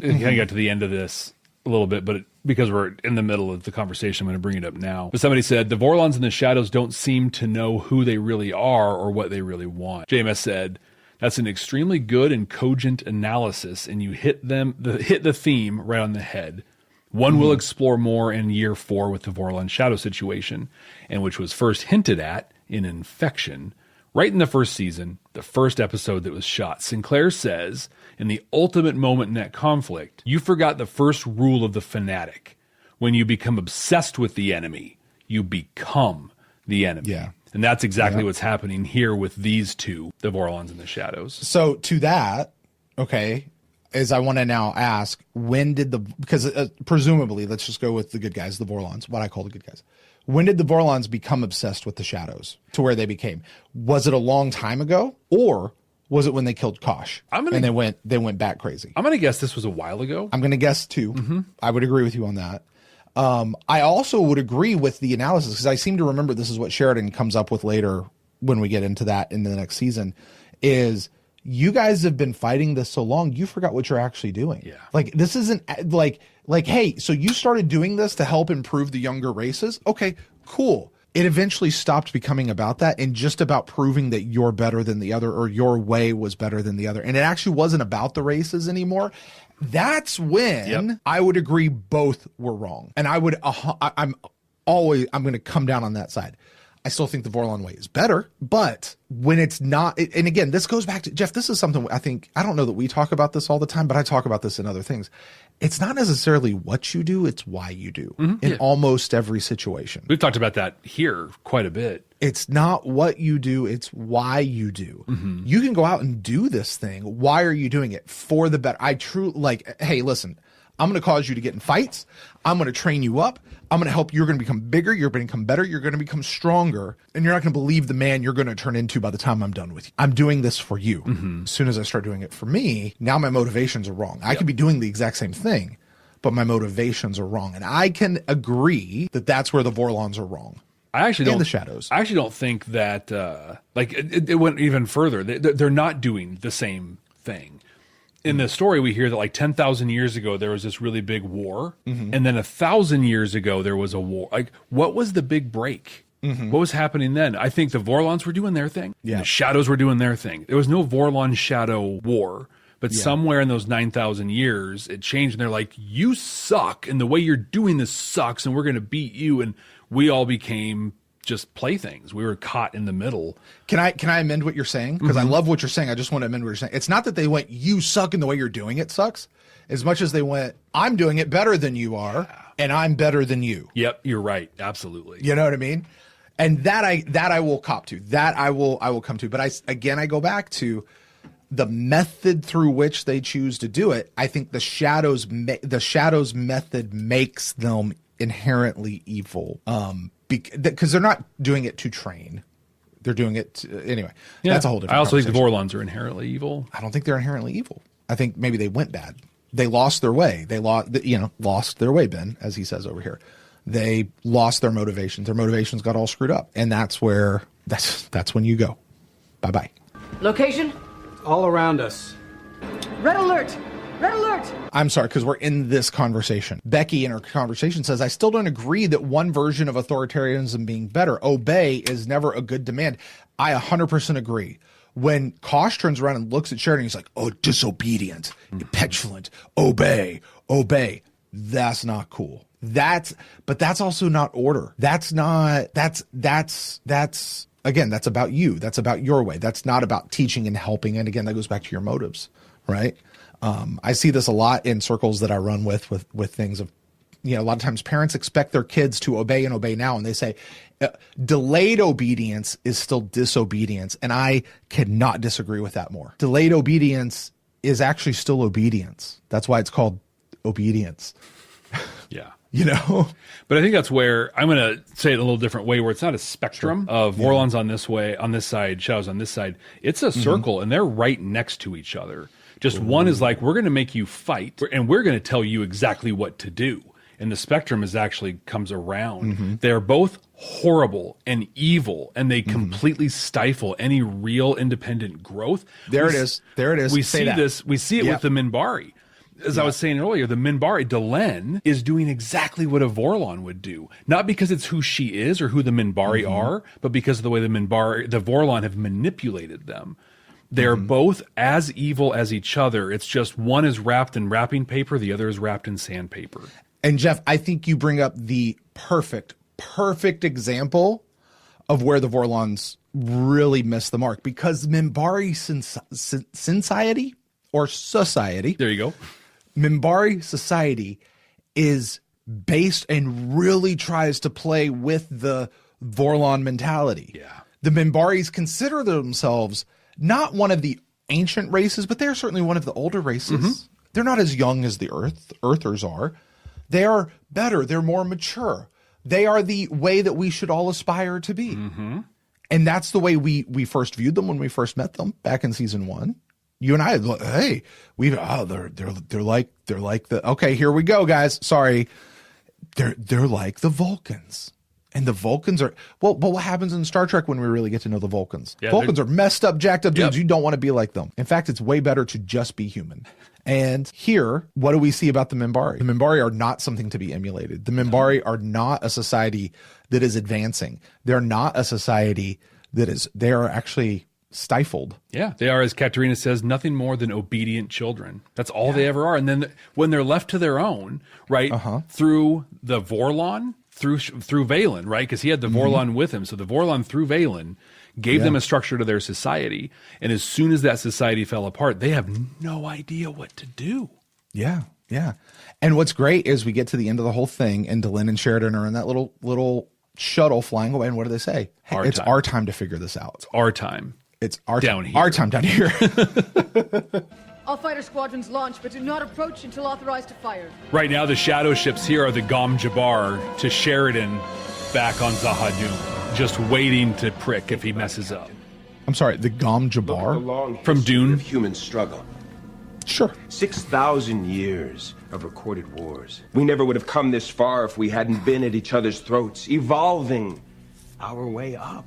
I kind of got to the end of this a little bit, but because we're in the middle of the conversation, I'm going to bring it up now. But somebody said, the Vorlons in the shadows don't seem to know who they really are or what they really want. JMS said, that's an extremely good and cogent analysis, and you hit the theme right on the head. One will explore more in year 4 with the Vorlon shadow situation, and which was first hinted at in Infection, right in the first season, the first episode that was shot. Sinclair says, in the ultimate moment in that conflict, you forgot the first rule of the fanatic. When you become obsessed with the enemy, you become the enemy. Yeah. And that's exactly what's happening here with these two, the Vorlons in the shadows. So to that, okay, is I want to now ask, when did because presumably, let's just go with the good guys, the Vorlons, what I call the good guys. When did the Vorlons become obsessed with the shadows to where they became? Was it a long time ago, or was it when they killed Kosh and they went back crazy? I'm going to guess this was a while ago. I'm going to guess too. I would agree with you on that. I also would agree with the analysis, because I seem to remember this is what Sheridan comes up with later when we get into that in the next season, is you guys have been fighting this so long, you forgot what you're actually doing. Yeah. Like, this isn't like, hey, so you started doing this to help improve the younger races? Okay, cool. It eventually stopped becoming about that and just about proving that you're better than the other, or your way was better than the other. And it actually wasn't about the races anymore. That's when I would agree both were wrong. And I'm going to come down on that side. I still think the Vorlon way is better, but when it's not, and again, this goes back to, Jeff, this is something I don't know that we talk about this all the time, but I talk about this in other things. It's not necessarily what you do, it's why you do in almost every situation. We've talked about that here quite a bit. It's not what you do, it's why you do. You can go out and do this thing. Why are you doing it? For the better. Hey, listen, I'm going to cause you to get in fights. I'm going to train you up. I'm going to help. You're going to become bigger. You're going to become better. You're going to become stronger. And you're not going to believe the man you're going to turn into by the time I'm done with you. I'm doing this for you. As soon as I start doing it for me, now my motivations are wrong. I could be doing the exact same thing, but my motivations are wrong. And I can agree that that's where the Vorlons are wrong. I actually don't. The shadows. I actually don't think that, it went even further. They're not doing the same thing. In the story, we hear that like 10,000 years ago, there was this really big war. And then 1,000 years ago, there was a war. Like, what was the big break? What was happening then? I think the Vorlons were doing their thing. Yeah. The shadows were doing their thing. There was no Vorlon shadow war. But somewhere in those 9,000 years, it changed. And they're like, you suck. And the way you're doing this sucks. And we're going to beat you. And we all became just playthings. We were caught in the middle. Can I amend what you're saying? Because I love what you're saying. I just want to amend what you're saying. It's not that they went, you suck, and the way you're doing it sucks, as much as they went, I'm doing it better than you are, and I'm better than you. Yep, you're right. Absolutely. You know what I mean? And that I will cop to. That I will come to. But I go back to the method through which they choose to do it. I think the shadows method makes them inherently evil. Because they're not doing it to train. They're doing it anyway. Yeah. That's a whole different I also think the conversation. Vorlons are inherently evil. I don't think they're inherently evil. I think maybe they went bad. They lost their way. They lost their way, Ben, as he says over here. They lost their motivations. Their motivations got all screwed up. And that's when you go. Bye-bye. Location? All around us. Red alert! Red alert! I'm sorry, because we're in this conversation. Becky in her conversation says, I still don't agree that one version of authoritarianism being better. Obey is never a good demand. I 100% agree. When Kosh turns around and looks at Sheridan, he's like, oh, disobedient, petulant, obey. That's not cool. But that's also not order. That's again, that's about you. That's about your way. That's not about teaching and helping. And again, that goes back to your motives, right? I see this a lot in circles that I run with things of, a lot of times parents expect their kids to obey and obey now. And they say delayed obedience is still disobedience. And I cannot disagree with that more. Delayed obedience is actually still obedience. That's why it's called obedience. Yeah. But I think that's where I'm going to say it a little different way, where it's not a spectrum of Vorlons on this side, shadows on this side. It's a circle, and they're right next to each other. Just one is like, we're going to make you fight, and we're going to tell you exactly what to do. And the spectrum actually comes around. They're both horrible and evil, and they completely stifle any real independent growth. There it is. We see this. We see it with the Minbari. As I was saying earlier, the Minbari, Delenn, is doing exactly what a Vorlon would do. Not because it's who she is or who the Minbari are, but because of the way the Vorlon have manipulated them. They're both as evil as each other. It's just one is wrapped in wrapping paper, the other is wrapped in sandpaper. And Jeff, I think you bring up the perfect example of where the Vorlons really missed the mark, because Minbari society or society. There you go. Minbari society is based and really tries to play with the Vorlon mentality. Yeah. The Minbaris consider themselves not one of the ancient races, but they're certainly one of the older races. They're not as young as the Earthers are. They are better. They're more mature. They are the way that we should all aspire to be. And that's the way we first viewed them when we first met them back in season 1. You and I, hey, they're like the, okay, here we go, guys. Sorry. They're like the Vulcans. And the Vulcans are, but what happens in Star Trek when we really get to know the Vulcans? Yeah, Vulcans are messed up, jacked up dudes. You don't want to be like them. In fact, it's way better to just be human. And here, what do we see about the Minbari? The Minbari are not something to be emulated. The Minbari are not a society that is advancing. They're not a society they are actually stifled. Yeah, they are, as Katerina says, nothing more than obedient children. That's all they ever are. And then when they're left to their own, right, through the Vorlon, through Valen, right, because he had the Vorlon with him. So the Vorlon through Valen gave them a structure to their society. And as soon as that society fell apart, they have no idea what to do. Yeah. And what's great is we get to the end of the whole thing, and Delenn and Sheridan are in that little shuttle flying away. And what do they say? Hey, it's our time to figure this out. It's our time. It's our down time. here. Our time down here. All fighter squadrons launch, but do not approach until authorized to fire. Right now, the shadow ships here are the Gom Jabbar to Sheridan back on Zahadum, just waiting to prick if he messes up. I'm sorry, the Gom Jabbar? From Dune? Of human struggle. Sure. 6,000 years of recorded wars. We never would have come this far if we hadn't been at each other's throats, evolving our way up.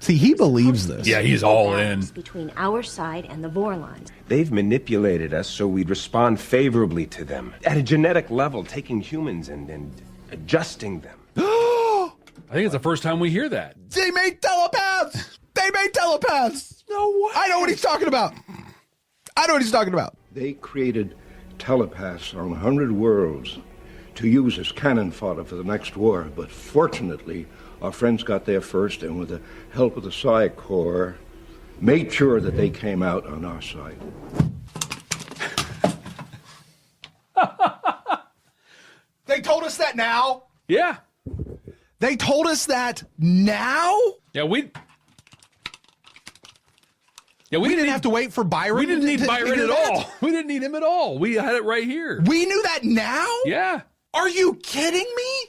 See, he believes this. Yeah, he's all in. Between our side and the Vorlons. They've manipulated us so we'd respond favorably to them. At a genetic level, taking humans and adjusting them. I think it's the first time we hear that. They made telepaths! They made telepaths! No way! I know what he's talking about. They created telepaths on 100 worlds to use as cannon fodder for the next war, but fortunately, our friends got there first, and with the help of the Psi Corps, made sure that they came out on our side. They told us that now? Yeah. They told us that now? Yeah, we didn't have to wait for Byron. We didn't need Byron at that? all. We didn't need him at all. We had it right here. We knew that now? Yeah. Are you kidding me?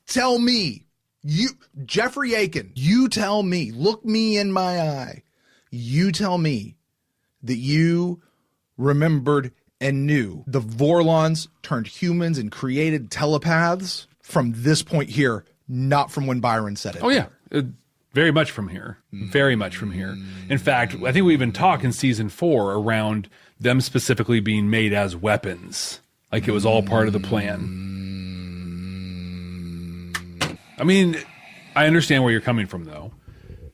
Tell me. You, Jeffrey Akin, you tell me, look me in my eye. You tell me that you remembered and knew the Vorlons turned humans and created telepaths from this point here, not from when Byron said it. Oh, yeah. Very much from here. Very much from here. In fact, I think we even talk in season 4 around them specifically being made as weapons. Like it was all part of the plan. I mean, I understand where you're coming from, though.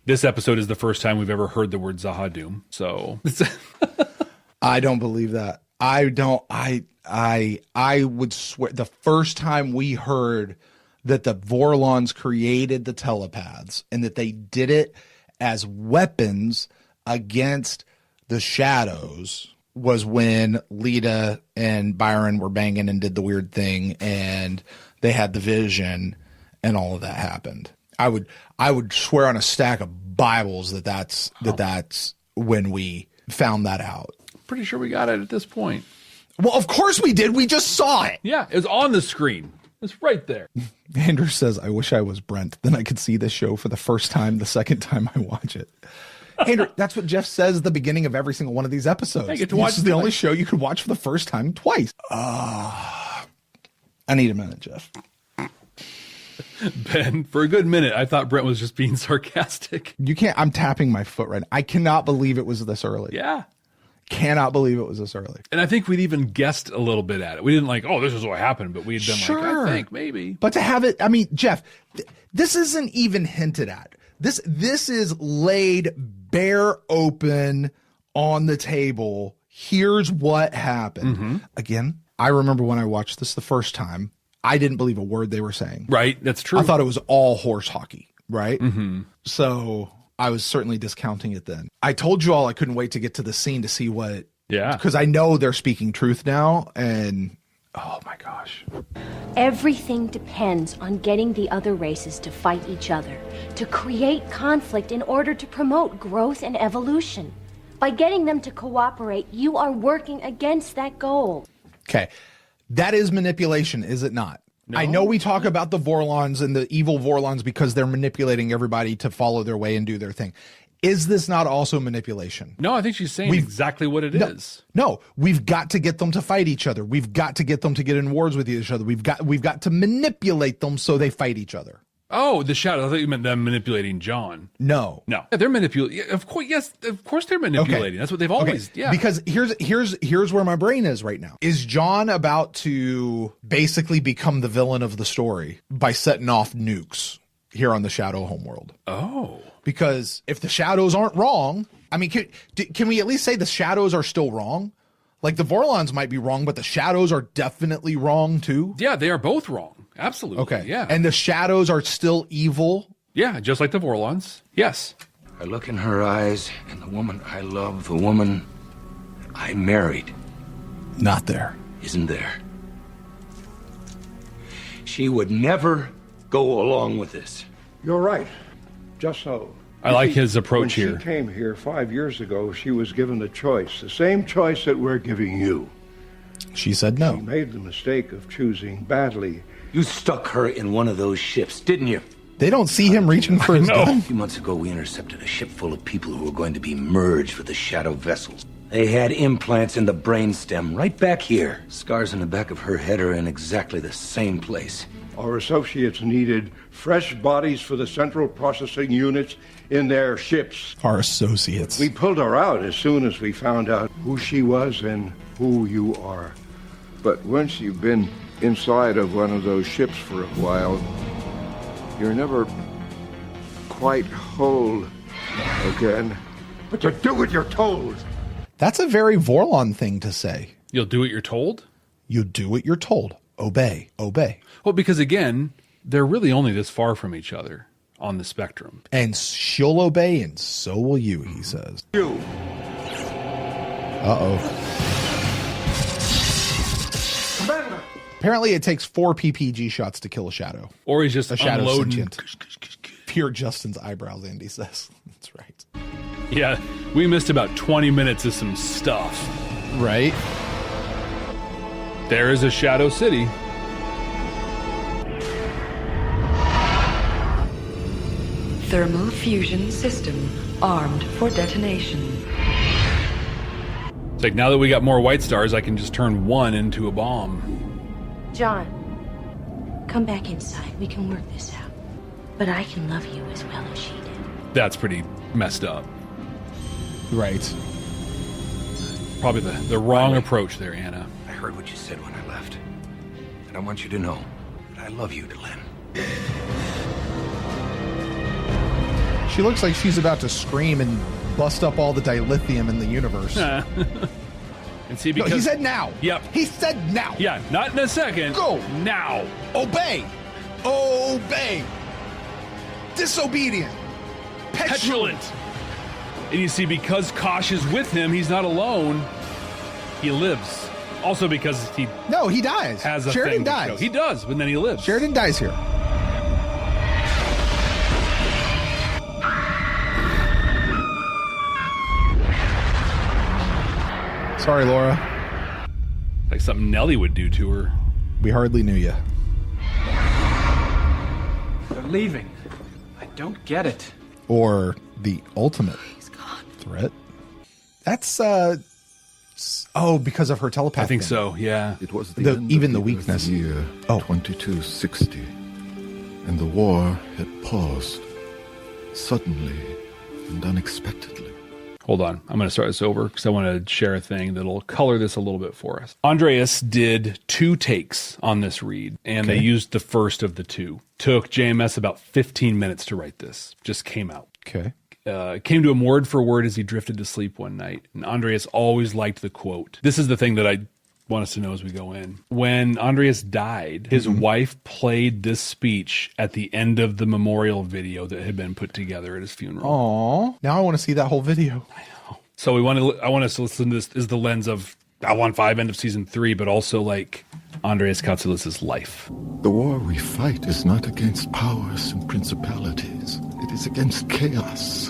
This episode is the first time we've ever heard the word Zahadum, so... I don't believe that. I would swear the first time we heard that the Vorlons created the telepaths and that they did it as weapons against the shadows was when Lita and Byron were banging and did the weird thing and they had the vision and all of that happened. I would swear on a stack of Bibles that's when we found that out. Pretty sure we got it at this point. Well, of course we did. We just saw it. Yeah, it was on the screen. It's right there. Andrew says, I wish I was Brent. Then I could see this show for the first time, the second time I watch it. Andrew, that's what Jeff says at the beginning of every single one of these episodes. I get to watch this is the only show you could watch for the first time twice. I need a minute, Jeff. Ben, for a good minute, I thought Brent was just being sarcastic. You can't. I'm tapping my foot right now. I cannot believe it was this early. Yeah. Cannot believe it was this early. And I think we'd even guessed a little bit at it. We didn't like, oh, this is what happened, but we'd been like, I think maybe. But to have it, I mean, Jeff, this isn't even hinted at. This is laid bare open on the table. Here's what happened. Mm-hmm. Again, I remember when I watched this the first time, I didn't believe a word they were saying. Right, that's true. I thought it was all horse hockey, right? Mm-hmm. So I was certainly discounting it then. I told you all I couldn't wait to get to the scene to see what... Yeah. Because I know they're speaking truth now, and... Oh, my gosh. Everything depends on getting the other races to fight each other, to create conflict in order to promote growth and evolution. By getting them to cooperate, you are working against that goal. Okay. That is manipulation, is it not? No. I know we talk about the Vorlons and the evil Vorlons because they're manipulating everybody to follow their way and do their thing. Is this not also manipulation? No, I think she's saying exactly what it is. No, we've got to get them to fight each other. We've got to get them to get in wars with each other. We've got to manipulate them so they fight each other. Oh, the shadow. I thought you meant them manipulating John. No. Yeah, they're manipulating. Of course, yes. Of course, they're manipulating. Okay. That's what they've always. Yeah. Because here's where my brain is right now. Is John about to basically become the villain of the story by setting off nukes here on the Shadow homeworld? Oh. Because if the shadows aren't wrong, I mean, can we at least say the shadows are still wrong? Like the Vorlons might be wrong, but the shadows are definitely wrong too. Yeah, they are both wrong. Absolutely. Okay. Yeah. And the shadows are still evil. Yeah, just like the Vorlons. Yes. I look in her eyes, and the woman I love, the woman I married, not there. Isn't there. She would never go along with this. You're right. Just so. I like his approach when here. She came here 5 years ago, she was given a choice, the same choice that we're giving you. She said no. She made the mistake of choosing badly. You stuck her in one of those ships, didn't you? They don't see him reaching for his gun. A few months ago, we intercepted a ship full of people who were going to be merged with the Shadow vessels. They had implants in the brainstem right back here. Scars in the back of her head are in exactly the same place. Our associates needed fresh bodies for the central processing units in their ships. Our associates. We pulled her out as soon as we found out who she was and who you are. But once you've been inside of one of those ships for a while, you're never quite whole again. But you do what you're told. That's a very Vorlon thing to say. You'll do what you're told? You do what you're told. Obey. Obey. Well, because again, they're really only this far from each other on the spectrum. And she'll obey, and so will you, he says. You. Uh-oh. Commander! Apparently it takes 4 PPG shots to kill a shadow. Or he's just a shadow unloading. sentient. Pure Justin's eyebrows, Andy says. That's right. Yeah, we missed about 20 minutes of some stuff. Right? There is a Shadow City. Thermal fusion system armed for detonation. It's like now that we got more white stars, I can just turn one into a bomb. John, come back inside. We can work this out. But I can love you as well as she did. That's pretty messed up. Right. Probably the wrong approach there, Anna. I heard what you said when I left. And I want you to know that I love you, Delenn. She looks like she's about to scream and bust up all the dilithium in the universe. And see, because no, he said now. Yep. He said now. Yeah, not in a second. Go. Now. Obey. Obey. Disobedient. Petulant. And you see, because Kosh is with him, he's not alone. He lives. Also because he dies. Has a Sheridan thing to dies. show. He does, but then he lives. Sheridan dies here. Sorry, Laura. Like something Nellie would do to her. We hardly knew you. They're leaving. I don't get it. Or the ultimate threat. That's because of her telepathy. I think so, yeah. It was the weakness. Year 2260, and the war had paused suddenly and unexpectedly. Hold on. I'm going to start this over because I want to share a thing that'll color this a little bit for us. Andreas did 2 takes on this read, and they used the first of the 2. Took JMS about 15 minutes to write this. Just came out. Okay. Came to him word for word as he drifted to sleep one night. And Andreas always liked the quote. This is the thing that I want us to know as we go in. When Andreas died, his wife played this speech at the end of the memorial video that had been put together at his funeral. Aww. Now I want to see that whole video. I know. So I want us to listen to this is the lens of Babylon 5, end of season 3, but also like Andreas Katsoulis' life. The war we fight is not against powers and principalities. It is against chaos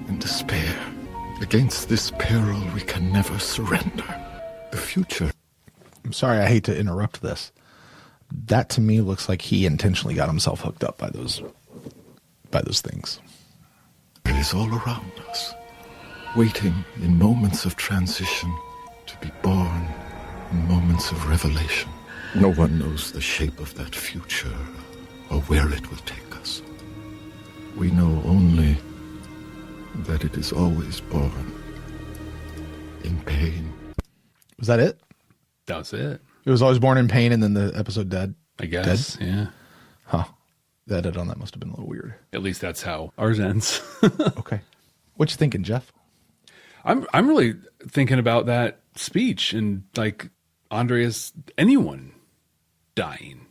and despair. Against this peril we can never surrender. The future. I'm sorry, I hate to interrupt this. That to me looks like he intentionally got himself hooked up by those things. It is all around us, waiting in moments of transition to be born in moments of revelation. No one knows the shape of that future or where it will take us. We know only that it is always born in pain. Was that it? That was it. It was always born in pain, and then the episode dead. I guess. Dead? Yeah. Huh. The edit on that must have been a little weird. At least that's how ours ends. Okay. What you thinking, Jeff? I'm really thinking about that speech and like Andreas, anyone dying.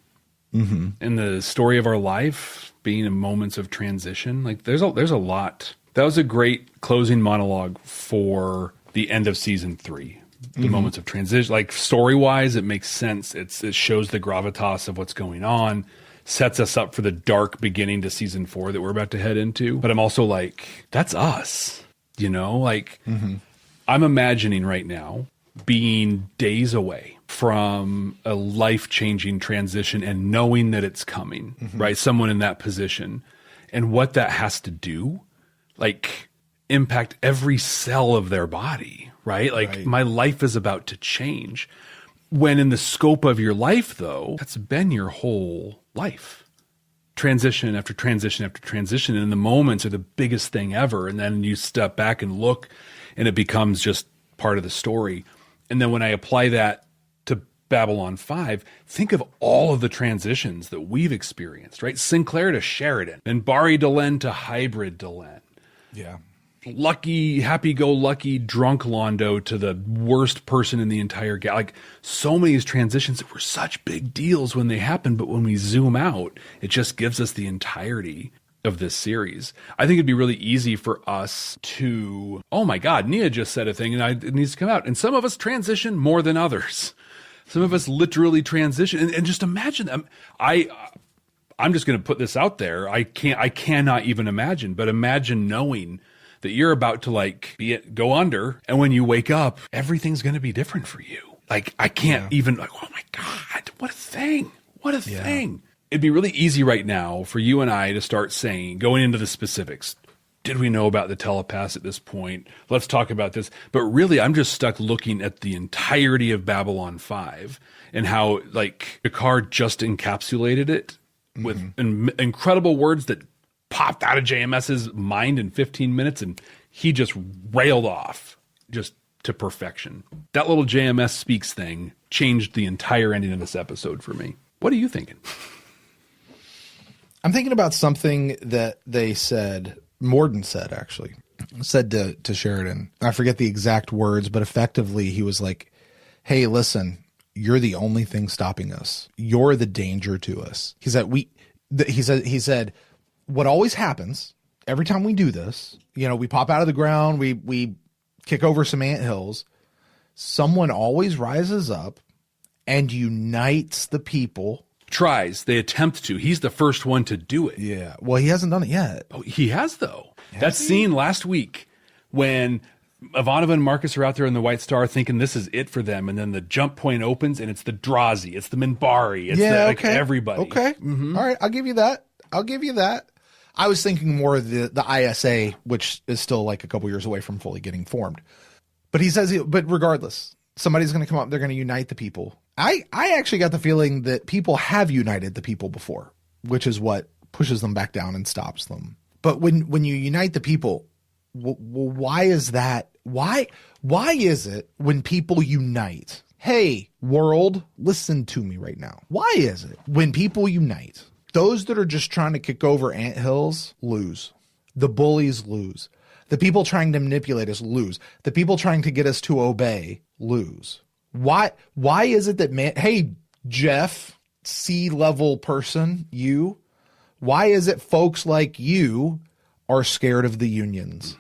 Mm-hmm. And the story of our life being in moments of transition. Like there's a lot. That was a great closing monologue for the end of season 3. The moments of transition, like story wise, it makes sense. It shows the gravitas of what's going on. sets us up for the dark beginning to season 4 that we're about to head into. But I'm also like, that's us, you know, like I'm imagining right now being days away from a life-changing transition and knowing that it's coming, right? Someone in that position, and what that has to do, like impact every cell of their body, right? Like my life is about to change. When in the scope of your life, though, that's been your whole life. Transition after transition after transition. And the moments are the biggest thing ever. And then you step back and look, and it becomes just part of the story. And then when I apply that to Babylon 5, think of all of the transitions that we've experienced, right? Sinclair to Sheridan, and Bari Delenn to Hybrid Delenn. Yeah. Lucky, happy-go-lucky drunk Londo to the worst person in the entire like so many of these transitions that were such big deals when they happen, but when we zoom out, it just gives us the entirety of this series. I think it'd be really easy for us to, oh my God, Nia just said a thing and it needs to come out. And some of us transition more than others. Some of us literally transition. And just imagine them. I'm just going to put this out there. I cannot even imagine, but imagine knowing that you're about to go under, and when you wake up, everything's going to be different for you. Like, I can't even, like, oh my God, what a thing. What a thing. It'd be really easy right now for you and I to start saying, going into the specifics, did we know about the telepaths at this point? Let's talk about this. But really, I'm just stuck looking at the entirety of Babylon 5 and how, like, Picard just encapsulated it with incredible words that popped out of JMS's mind in 15 minutes, and he just railed off just to perfection. That little JMS speaks thing changed the entire ending of this episode for me. What are you thinking? I'm thinking about something that they said, Morden said to Sheridan. I forget the exact words, but effectively he was like, hey, listen, you're the only thing stopping us. You're the danger to us. He said, what always happens every time we do this, you know, we pop out of the ground, we kick over some anthills, someone always rises up and unites the people. They attempt to. He's the first one to do it. Yeah. Well, he hasn't done it yet. Oh, he has, though. That scene last week when Ivanova and Marcus are out there in the White Star thinking this is it for them, and then the jump point opens and it's the Drazi, it's the Minbari, it's everybody. Okay. All right, I'll give you that. I was thinking more of the ISA, which is still like a couple years away from fully getting formed. But he says, but regardless, somebody's going to come up, they're going to unite the people. I actually got the feeling that people have united the people before, which is what pushes them back down and stops them. But when you unite the people, why is that? Why is it when people unite? Hey, world, listen to me right now. Why is it when people unite, those that are just trying to kick over anthills lose? The bullies lose. The people trying to manipulate us lose. The people trying to get us to obey lose. Why is it that, hey, Jeff, C-level person, you, why is it folks like you are scared of the unions?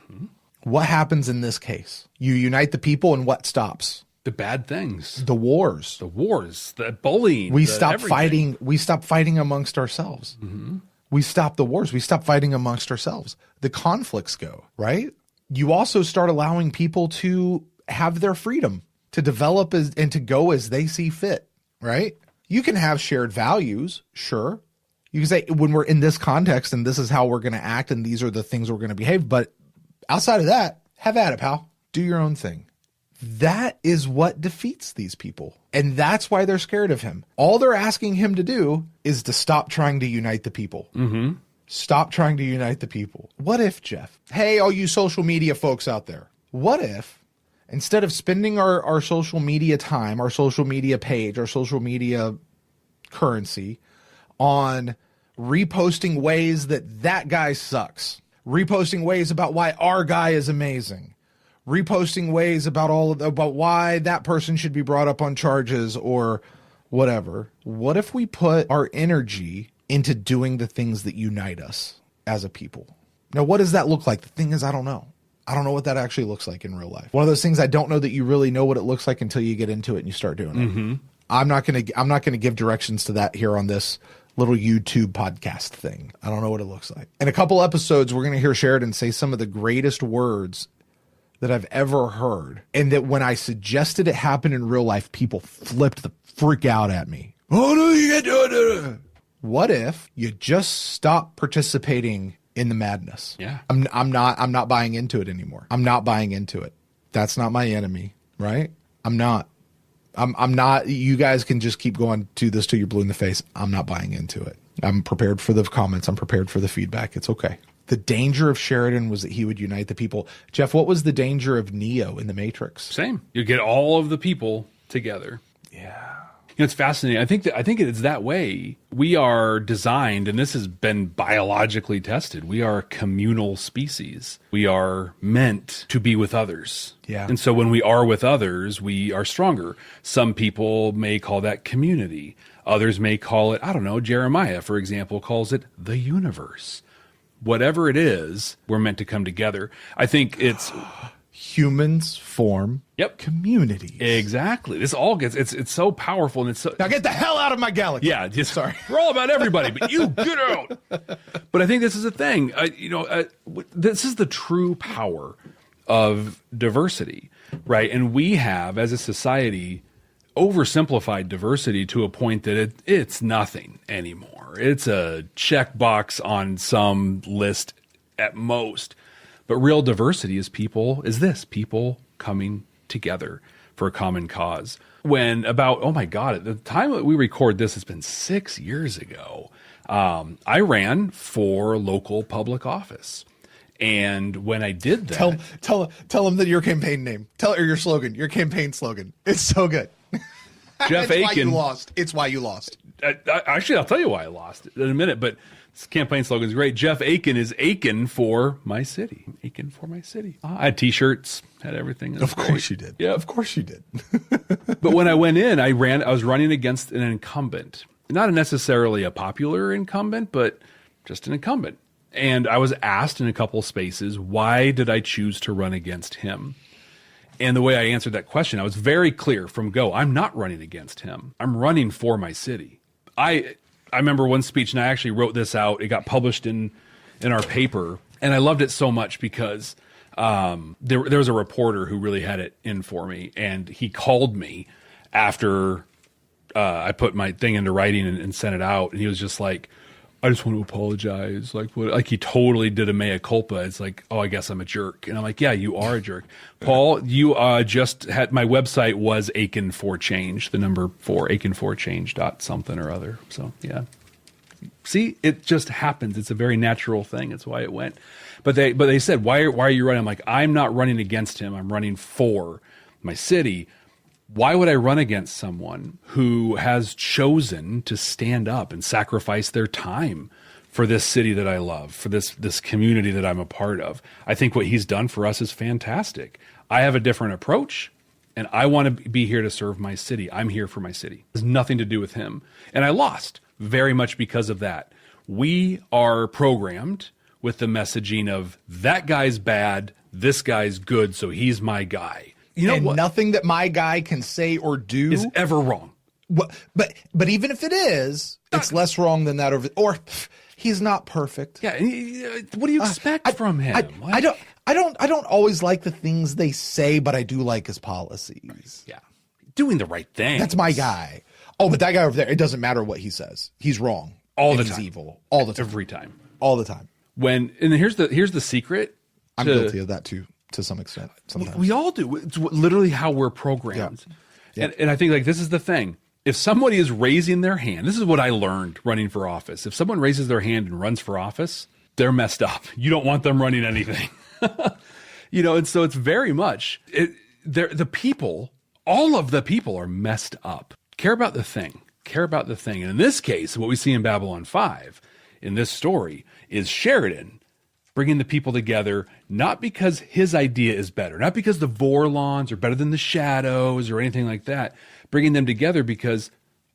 What happens in this case? You unite the people, and what stops? The bad things. The wars. The bullying. We stop fighting. We stop fighting amongst ourselves. We stop the wars. We stop fighting amongst ourselves. The conflicts go, right? You also start allowing people to have their freedom to develop and to go as they see fit, right? You can have shared values, sure. You can say, when we're in this context and this is how we're going to act and these are the things we're going to behave. But outside of that, have at it, pal. Do your own thing. That is what defeats these people. And that's why they're scared of him. All they're asking him to do is to stop trying to unite the people. Stop trying to unite the people. What if, Jeff? Hey, all you social media folks out there. What if, instead of spending our social media time, our social media page, our social media currency on reposting ways that guy sucks, reposting ways about why our guy is amazing, reposting ways about why that person should be brought up on charges or whatever. What if we put our energy into doing the things that unite us as a people? Now, what does that look like? The thing is, I don't know. I don't know what that actually looks like in real life. One of those things I don't know that you really know what it looks like until you get into it and you start doing it. I'm not going to give directions to that here on this little YouTube podcast thing. I don't know what it looks like. In a couple episodes, we're going to hear Sheridan say some of the greatest words that I've ever heard. And that when I suggested it happen in real life, people flipped the freak out at me. Oh, no, you can't do it. What if you just stop participating in the madness? Yeah. I'm not buying into it anymore. I'm not buying into it. That's not my enemy, right? I'm not. You guys can just keep going to this till you're blue in the face. I'm not buying into it. I'm prepared for the comments. I'm prepared for the feedback. It's okay. The danger of Sheridan was that he would unite the people. Jeff, what was the danger of Neo in the Matrix? Same. You get all of the people together. Yeah. You know, it's fascinating. I think it's that way. We are designed, and this has been biologically tested. We are a communal species. We are meant to be with others. Yeah. And so when we are with others, we are stronger. Some people may call that community. Others may call it, I don't know, Jeremiah, for example, calls it the universe. Whatever it is, we're meant to come together. I think it's humans form communities. Exactly. This all gets it's so powerful, and it's so, now get the hell out of my galaxy. Yeah, sorry. We're all about everybody, but you get out. But I think this is a thing. This is the true power of diversity, right? And we have, as a society, oversimplified diversity to a point that it's nothing anymore. It's a checkbox on some list at most. But real diversity is people coming together for a common cause. When about, oh my God, at the time that we record this, it's been 6 years ago, I ran for local public office. And when I did that... Tell them that your campaign name. Or your slogan, your campaign slogan. It's so good. Jeff Akin. Why you lost. It's why you lost. Actually, I'll tell you why I lost in a minute, but this campaign slogan is great. Jeff Akin is Akin for my city. Akin for my city. I had T-shirts, had everything. Of course you did. Yeah, of course you did. But when I went in, I was running against an incumbent. Not necessarily a popular incumbent, but just an incumbent. And I was asked in a couple spaces, why did I choose to run against him? And the way I answered that question, I was very clear from go. I'm not running against him. I'm running for my city. I remember one speech, and I actually wrote this out. It got published in our paper, and I loved it so much because there was a reporter who really had it in for me, and he called me after I put my thing into writing and sent it out, and he was just like, I just want to apologize. Like he totally did a mea culpa. It's like, oh, I guess I'm a jerk. And I'm like, yeah, you are a jerk. Paul, you just had, my website was Akin for Change, the number 4, akin4change something or other. So yeah. See, it just happens. It's a very natural thing. It's why it went. But they said, why are you running? I'm like, I'm not running against him. I'm running for my city. Why would I run against someone who has chosen to stand up and sacrifice their time for this city that I love, for this community that I'm a part of? I think what he's done for us is fantastic. I have a different approach, and I want to be here to serve my city. I'm here for my city. It has nothing to do with him. And I lost very much because of that. We are programmed with the messaging of that guy's bad, this guy's good, so he's my guy. You know and what? Nothing that my guy can say or do is ever wrong. But even if it is, it's less wrong than that. Or he's not perfect. Yeah. What do you expect from him? I don't always like the things they say, but I do like his policies. Yeah. Doing the right thing. That's my guy. Oh, but that guy over there, it doesn't matter what he says. He's wrong. All the time. He's evil. All the time. Every time. All the time. And here's the secret. I'm guilty of that too, to some extent. Sometimes. We all do. It's literally how we're programmed. Yeah. And I think like this is the thing. If somebody is raising their hand, this is what I learned running for office. If someone raises their hand and runs for office, they're messed up. You don't want them running anything. And so it's very much the people, all of the people are messed up. Care about the thing. And in this case, what we see in Babylon 5 in this story is Sheridan bringing the people together, not because his idea is better, not because the Vorlons are better than the Shadows or anything like that, bringing them together because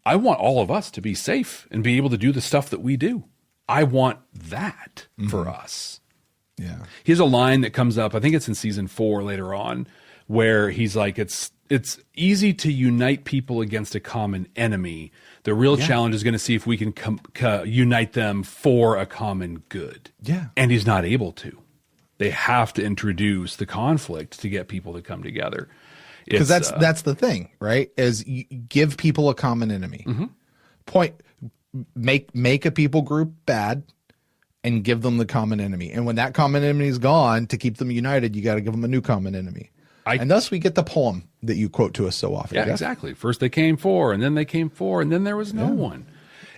I want all of us to be safe and be able to do the stuff that we do. I want that for us. Yeah. He has a line that comes up, I think it's in season 4 later on, where he's like, it's it's easy to unite people against a common enemy. The real challenge is going to see if we can unite them for a common good. Yeah. And he's not able to. They have to introduce the conflict to get people to come together. Because that's the thing, right? Is you give people a common enemy. Make a people group bad and give them the common enemy. And when that common enemy is gone, to keep them united, you got to give them a new common enemy. And thus we get the poem that you quote to us so often. Yeah, exactly. First they came 4, and then they came 4, and then there was no one.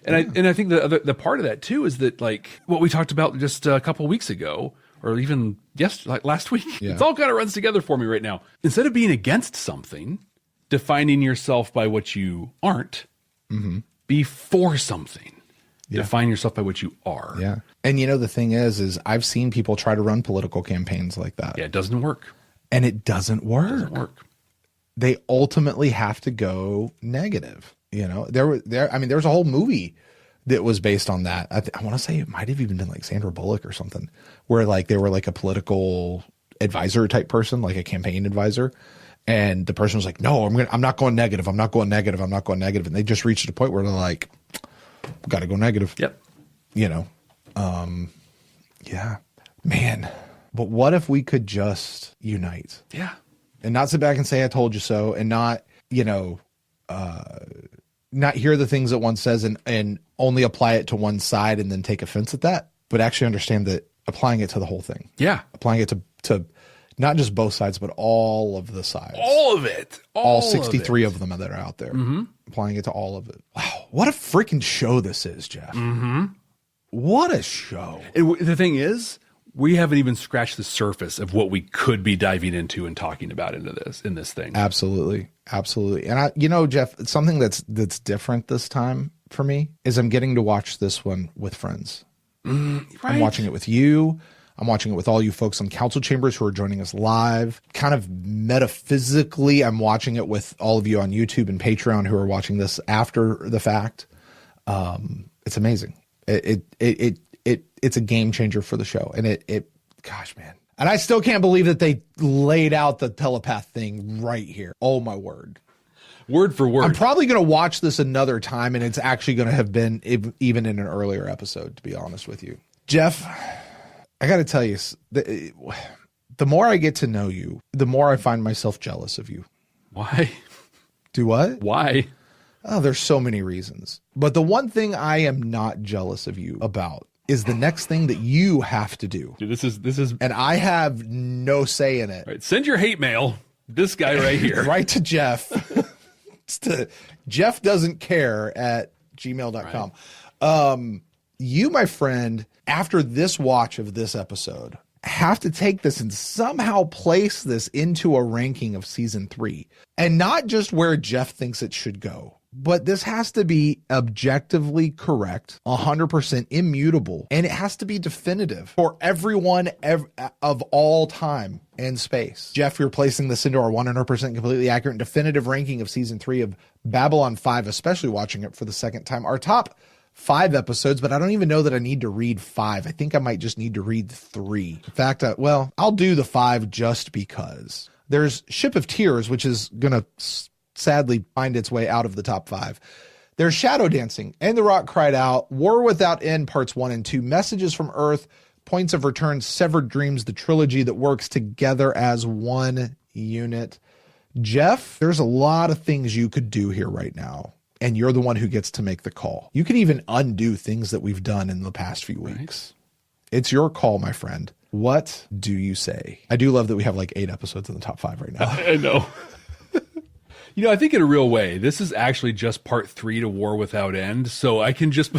And I think the part of that too is that, like what we talked about just a couple of weeks ago, or even last week. It's all kind of runs together for me right now. Instead of being against something, defining yourself by what you aren't, be for something. Define yourself by what you are. Yeah. And the thing is I've seen people try to run political campaigns like that. Yeah, it doesn't work. And it doesn't work. They ultimately have to go negative. There's a whole movie that was based on that. I want to say it might have even been like Sandra Bullock or something, where like they were like a political advisor type person, like a campaign advisor. And the person was like, no, I'm not going negative. I'm not going negative. I'm not going negative. And they just reached a point where they're like, got to go negative. Yep. Yeah, man. But what if we could just unite? Yeah. And not sit back and say, I told you so. And not, not hear the things that one says and only apply it to one side and then take offense at that, but actually understand that applying it to the whole thing. Yeah. Applying it to not just both sides, but all of the sides. All of it. All 63 of them that are out there. Applying it to all of it. Wow. What a freaking show this is, Jeff. What a show. And the thing is, we haven't even scratched the surface of what we could be diving into and talking about in this thing. Absolutely. And Jeff, something that's different this time for me is I'm getting to watch this one with friends. Right. I'm watching it with you. I'm watching it with all you folks on Council Chambers who are joining us live. Kind of metaphysically, I'm watching it with all of you on YouTube and Patreon who are watching this after the fact. It's amazing. It's a game changer for the show. And gosh, man. And I still can't believe that they laid out the telepath thing right here. Oh my word. Word for word. I'm probably going to watch this another time, and it's actually going to have been even in an earlier episode, to be honest with you. Jeff, I got to tell you, the more I get to know you, the more I find myself jealous of you. Why? Do what? Why? Oh, there's so many reasons. But the one thing I am not jealous of you about is the next thing that you have to do. Dude, this is, and I have no say in it. Right, send your hate mail. This guy right here, right to Jeff. It's to Jeff doesn't care at gmail.com. Right. You, my friend, after this watch of this episode, have to take this and somehow place this into a ranking of season 3, and not just where Jeff thinks it should go. But this has to be objectively correct, 100% immutable, and it has to be definitive for everyone of all time and space. Jeff, you're placing this into our 100% completely accurate and definitive ranking of season 3 of Babylon 5, especially watching it for the second time. Our top 5 episodes, but I don't even know that I need to read 5. I think I might just need to read 3. In fact, I'll do the 5 just because. There's Ship of Tears, which is going to sadly find its way out of the top 5. There's Shadow Dancing, And the Rock Cried Out, War Without End Parts 1 and 2, Messages from Earth, Points of Return, Severed Dreams, the trilogy that works together as one unit. Jeff, there's a lot of things you could do here right now, and you're the one who gets to make the call. You can even undo things that we've done in the past few weeks. Right. It's your call, my friend. What do you say? I do love that we have like 8 episodes in the top 5 right now. I know. I think in a real way, this is actually just part 3 to War Without End. So I can just...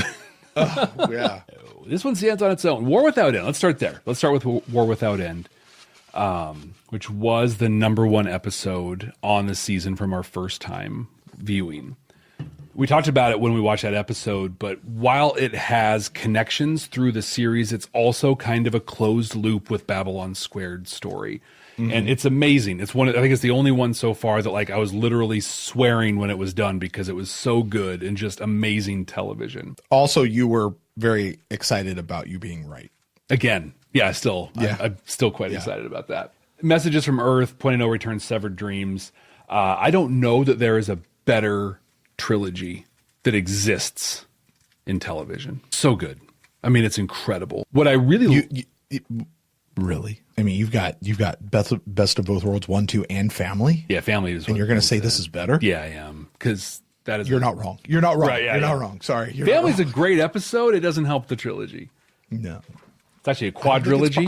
yeah. This one stands on its own. War Without End. Let's start there. Let's start with War Without End, which was the #1 episode on the season from our first time viewing. We talked about it when we watched that episode, but while it has connections through the series, it's also kind of a closed loop with Babylon Squared story. Mm-hmm. And it's amazing. I think it's the only one so far that I was literally swearing when it was done because it was so good and just amazing television. Also, you were very excited about you being right. Again, yeah, still. Yeah. I'm still quite excited about that. Messages from Earth, Point of No Return, Severed Dreams. I don't know that there is a better trilogy that exists in television. So good. I mean, it's incredible. What I really really, I mean, you've got Best of Both Worlds 1, 2, and Family. Yeah, Family is. And you're going to say this is better? Yeah, I am, because that is. You're not wrong. You're not wrong. Right, yeah, you're yeah. not wrong. Sorry. Family's a great episode. It doesn't help the trilogy. No, it's actually a quadrilogy.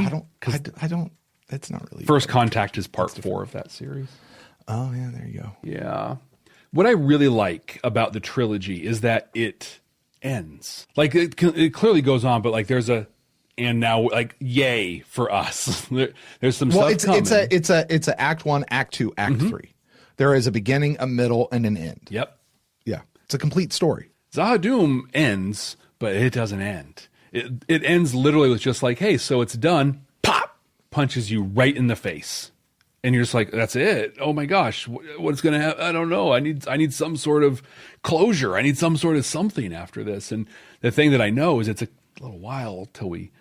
I don't. It's not really. First Contact is part 4 of that series. Oh yeah, there you go. Yeah. What I really like about the trilogy is that it ends. Like it clearly goes on, but like there's a and now like yay for us. There's some stuff coming. It's a act 1, act 2, act 3. There is a beginning, a middle, and an end. Yep. Yeah. It's a complete story. Zahadum ends, but it doesn't end. It ends literally with just like, hey, so it's done. Pop! Punches you right in the face. And you're just like, that's it. Oh my gosh, what's going to happen? I don't know. I need some sort of closure. I need some sort of something after this. And the thing that I know is it's a little while till we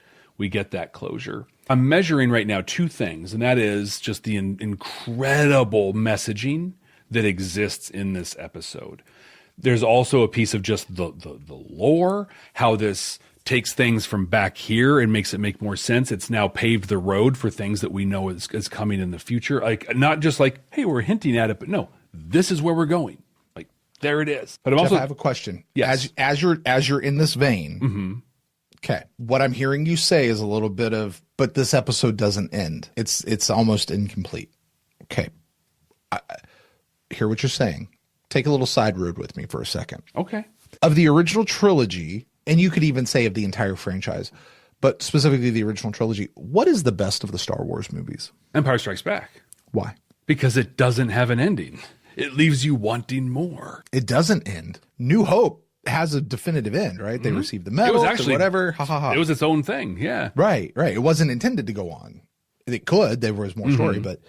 get that closure. I'm measuring right now 2 things, and that is just the incredible messaging that exists in this episode. There's also a piece of just the lore, how this takes things from back here and makes it make more sense. It's now paved the road for things that we know is coming in the future. Like, not just like, hey, we're hinting at it, but no, this is where we're going. Like, there it is. But Jeff, I have a question. Yes. As you're in this vein, okay, what I'm hearing you say is a little bit of, but this episode doesn't end. It's almost incomplete. Okay. I hear what you're saying. Take a little side road with me for a second. Okay. Of the original trilogy, and you could even say of the entire franchise, but specifically the original trilogy, what is the best of the Star Wars movies? Empire Strikes Back. Why? Because it doesn't have an ending. It leaves you wanting more. It doesn't end. New Hope has a definitive end, right? They received the medal, or whatever. Ha ha ha. It was its own thing. Yeah. Right. It wasn't intended to go on. It could. There was more story, but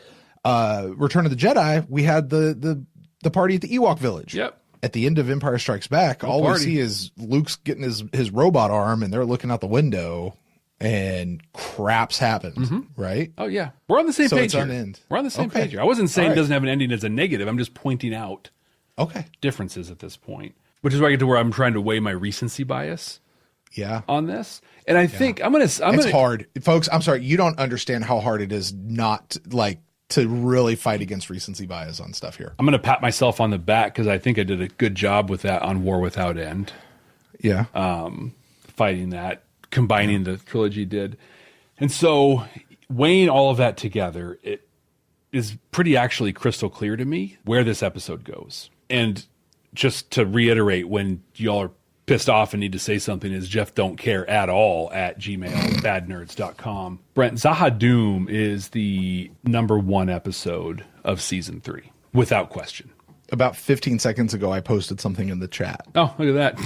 Return of the Jedi, we had the party at the Ewok village. Yep. At the end of Empire Strikes Back, all we see is Luke's getting his robot arm, and they're looking out the window, and craps happens, right? Oh, yeah. We're on the same page it's here. on end. We're on the same page here. I wasn't saying it doesn't have an ending as a negative. I'm just pointing out differences at this point, which is where I get to where I'm trying to weigh my recency bias on this. And I think it's hard. Folks, I'm sorry. You don't understand how hard it is not like to really fight against recency bias on stuff here. I'm going to pat myself on the back because I think I did a good job with that on War Without End. Yeah. Fighting that, combining the trilogy did. And so weighing all of that together, it is pretty actually crystal clear to me where this episode goes. And just to reiterate, when y'all are pissed off and need to say something, is Jeff don't care at all at gmail@badnerds.com. Brent, Zahadum is the #1 episode of season 3, without question. About 15 seconds ago, I posted something in the chat. Oh, look at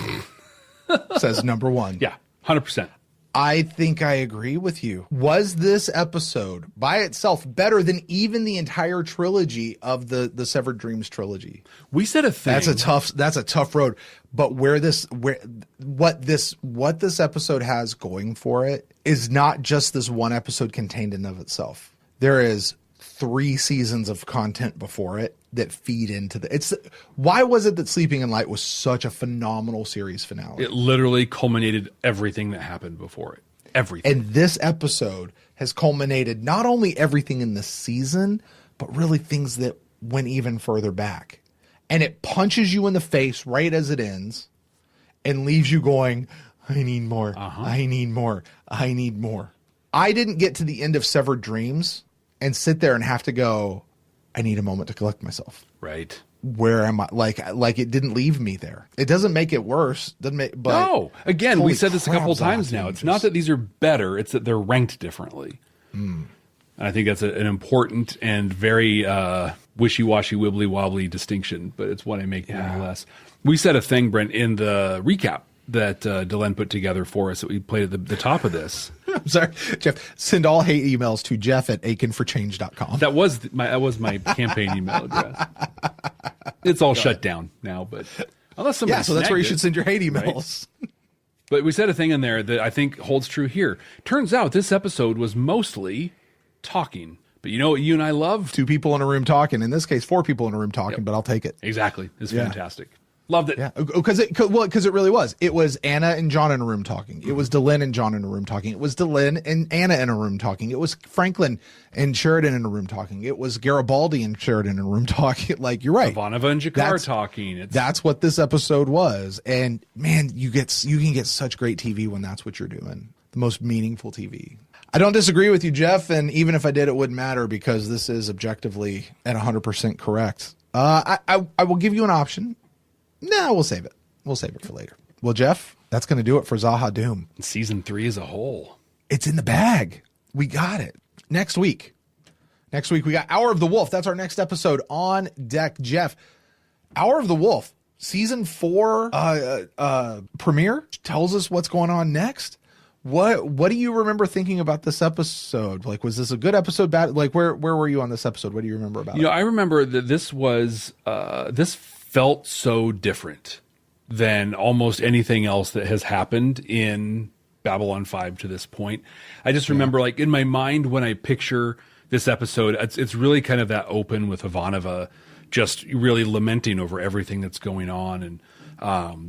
that. Says #1. Yeah, 100%. I think I agree with you. Was this episode by itself better than even the entire trilogy of the Severed Dreams trilogy? We said a thing. That's a tough road. But what this episode has going for it is not just this one episode contained in of itself. There is 3 seasons of content before it that feed into why was it that Sleeping in Light was such a phenomenal series finale? It literally culminated everything that happened before it. Everything. And this episode has culminated not only everything in the season, but really things that went even further back. And it punches you in the face right as it ends and leaves you going, I need more. I need more. I need more. I didn't get to the end of Severed Dreams and sit there and have to go, I need a moment to collect myself. Right. Where am I? Like it didn't leave me there. It doesn't make it worse. But no. Again, we said this a couple times now. It's not that these are better. It's that they're ranked differently. And I think that's an important and very wishy-washy, wibbly-wobbly distinction, but it's one I make nonetheless. We said a thing, Brent, in the recap that Delenn put together for us that we played at the top of this. I'm sorry, Jeff. Send all hate emails to jeff@akinforchange.com. That was my campaign email address. It's all shut down now, but unless somebody so that's where you should send your hate emails. Right? But we said a thing in there that I think holds true here. Turns out this episode was mostly talking, But you know what you and I love? 2 people in a room talking. In this case, 4 people in a room talking, but I'll take it. Exactly. It's fantastic. Loved it. Yeah, because it really was. It was Anna and John in a room talking. It was Delenn and John in a room talking. It was Delenn and Anna in a room talking. It was Franklin and Sheridan in a room talking. It was Garibaldi and Sheridan in a room talking. Like, you're right. Ivanova and Jakar talking. That's what this episode was. And man, you can get such great TV when that's what you're doing. The most meaningful TV. I don't disagree with you, Jeff. And even if I did, it wouldn't matter because this is objectively at 100% correct. I will give you an option. No, we'll save it. We'll save it for later. Well, Jeff, that's going to do it for Zaha Doom. Season 3 as a whole. It's in the bag. We got it. Next week, we got Hour of the Wolf. That's our next episode on deck. Jeff, Hour of the Wolf, season 4 premiere tells us what's going on next. What do you remember thinking about this episode? Like, was this a good episode? Bad? Like, where were you on this episode? What do you remember about it? I remember that this was this felt so different than almost anything else that has happened in Babylon 5 to this point. I just remember, like, in my mind when I picture this episode, it's really kind of that open with Ivanova just really lamenting over everything that's going on. And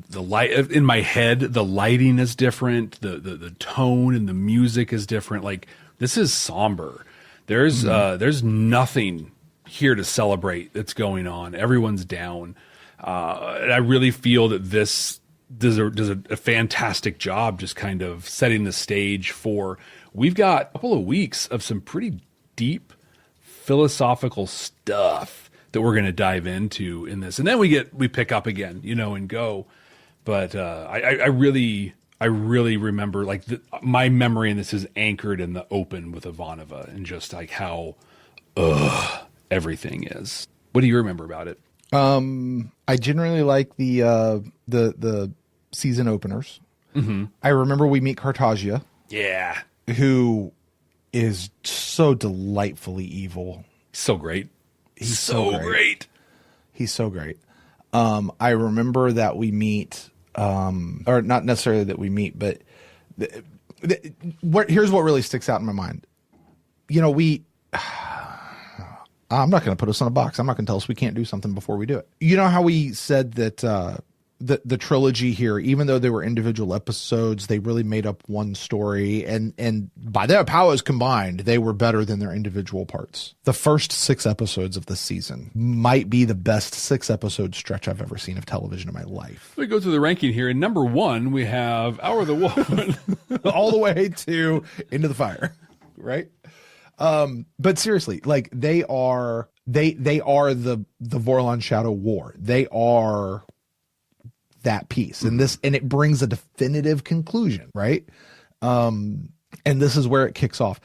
the light in my head, the lighting is different. The tone and the music is different. Like, this is somber. There's nothing here to celebrate that's going on. Everyone's down. And I really feel that this does a fantastic job just kind of setting the stage for, we've got a couple of weeks of some pretty deep philosophical stuff that we're going to dive into in this. And then we pick up again, and go. But I really remember, like, my memory in this is anchored in the open with Ivanova and just like how everything is. What do you remember about it? I generally like the season openers. Mm-hmm. I remember we meet Cartagia. Yeah. Who is so delightfully evil. So great. He's so great. He's so great. I remember that we meet, or not necessarily that we meet, but here's what really sticks out in my mind. I'm not going to put us on a box. I'm not going to tell us we can't do something before we do it. You know how we said that the trilogy here, even though they were individual episodes, they really made up one story. And by their powers combined, they were better than their individual parts. The first 6 episodes of the season might be the best 6-episode stretch I've ever seen of television in my life. We go through the ranking here. In number 1, we have Hour of the Wolf. All the way to Into the Fire, right? But seriously, like, they are the Vorlon Shadow War. They are that piece, and it brings a definitive conclusion, right? And this is where it kicks off.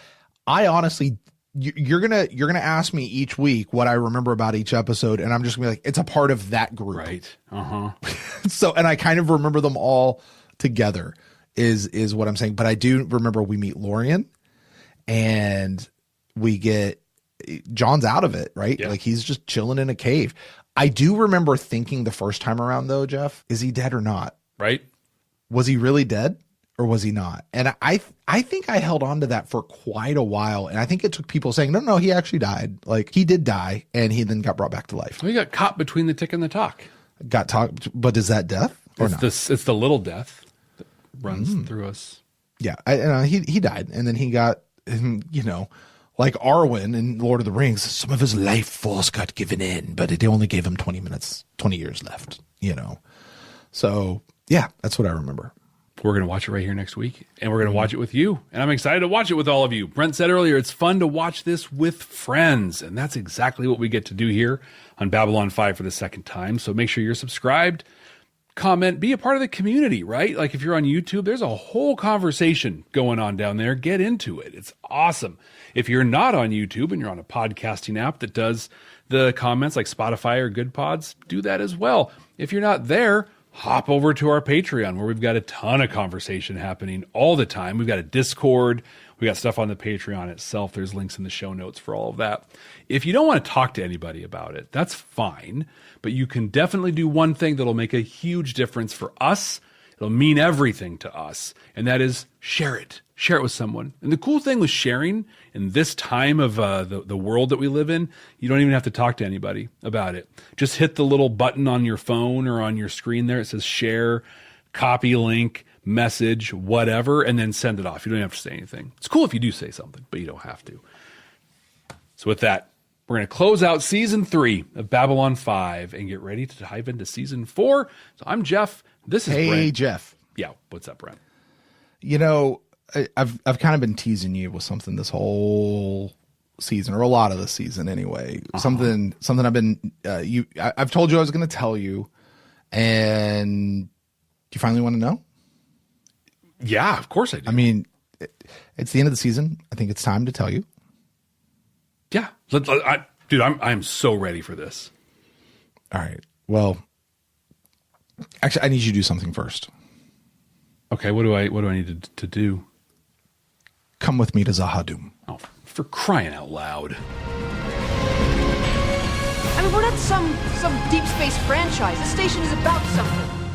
I honestly, you're gonna ask me each week what I remember about each episode, and I'm just gonna be like, it's a part of that group, right? So, and I kind of remember them all together, is what I'm saying. But I do remember we meet Lorien, and we get John's out of it, right? Yeah. Like, he's just chilling in a cave. I do remember thinking the first time around, though, Jeff, is he dead or not? Right? Was he really dead or was he not? And I think I held on to that for quite a while. And I think it took people saying, no, he actually died. Like, he did die, and he then got brought back to life. Well, he got caught between the tick and the talk. But is that death or not? It's the little death that runs through us. Yeah. He died, and then he got, like Arwen in Lord of the Rings, some of his life force got given in, but it only gave him 20 years left, So, yeah, that's what I remember. We're going to watch it right here next week, and we're going to watch it with you. And I'm excited to watch it with all of you. Brent said earlier, it's fun to watch this with friends, and that's exactly what we get to do here on Babylon 5 for the second time. So make sure you're subscribed, comment, be a part of the community, right? Like, if you're on YouTube, there's a whole conversation going on down there. Get into it. It's awesome. If you're not on YouTube and you're on a podcasting app that does the comments like Spotify or Good Pods, do that as well. If you're not there, hop over to our Patreon, where we've got a ton of conversation happening all the time. We've got a Discord. We got stuff on the Patreon itself. There's links in the show notes for all of that. If you don't want to talk to anybody about it, that's fine. But you can definitely do one thing that'll make a huge difference for us It'll mean everything to us. And that is share it. Share it with someone. And the cool thing with sharing in this time of the world that we live in, you don't even have to talk to anybody about it. Just hit the little button on your phone or on your screen there. It says share, copy link, message, whatever, and then send it off. You don't have to say anything. It's cool if you do say something, but you don't have to. So with that, we're going to close out Season 3 of Babylon 5 and get ready to dive into Season 4. So I'm Jeff. This is Brent. Hey, Jeff. Yeah, what's up, Brent? You know, I've kind of been teasing you with something this whole season, or a lot of the season anyway. Something I've been I've told you I was going to tell you, and do you finally want to know? Yeah, of course I do. I mean, it's the end of the season. I think it's time to tell you. Yeah, dude, I'm so ready for this. All right. Well, actually, I need you to do something first. Okay, what do I need to do? Come with me to Zahadum. Oh, for crying out loud! I mean, we're not some deep space franchise. This station is about something.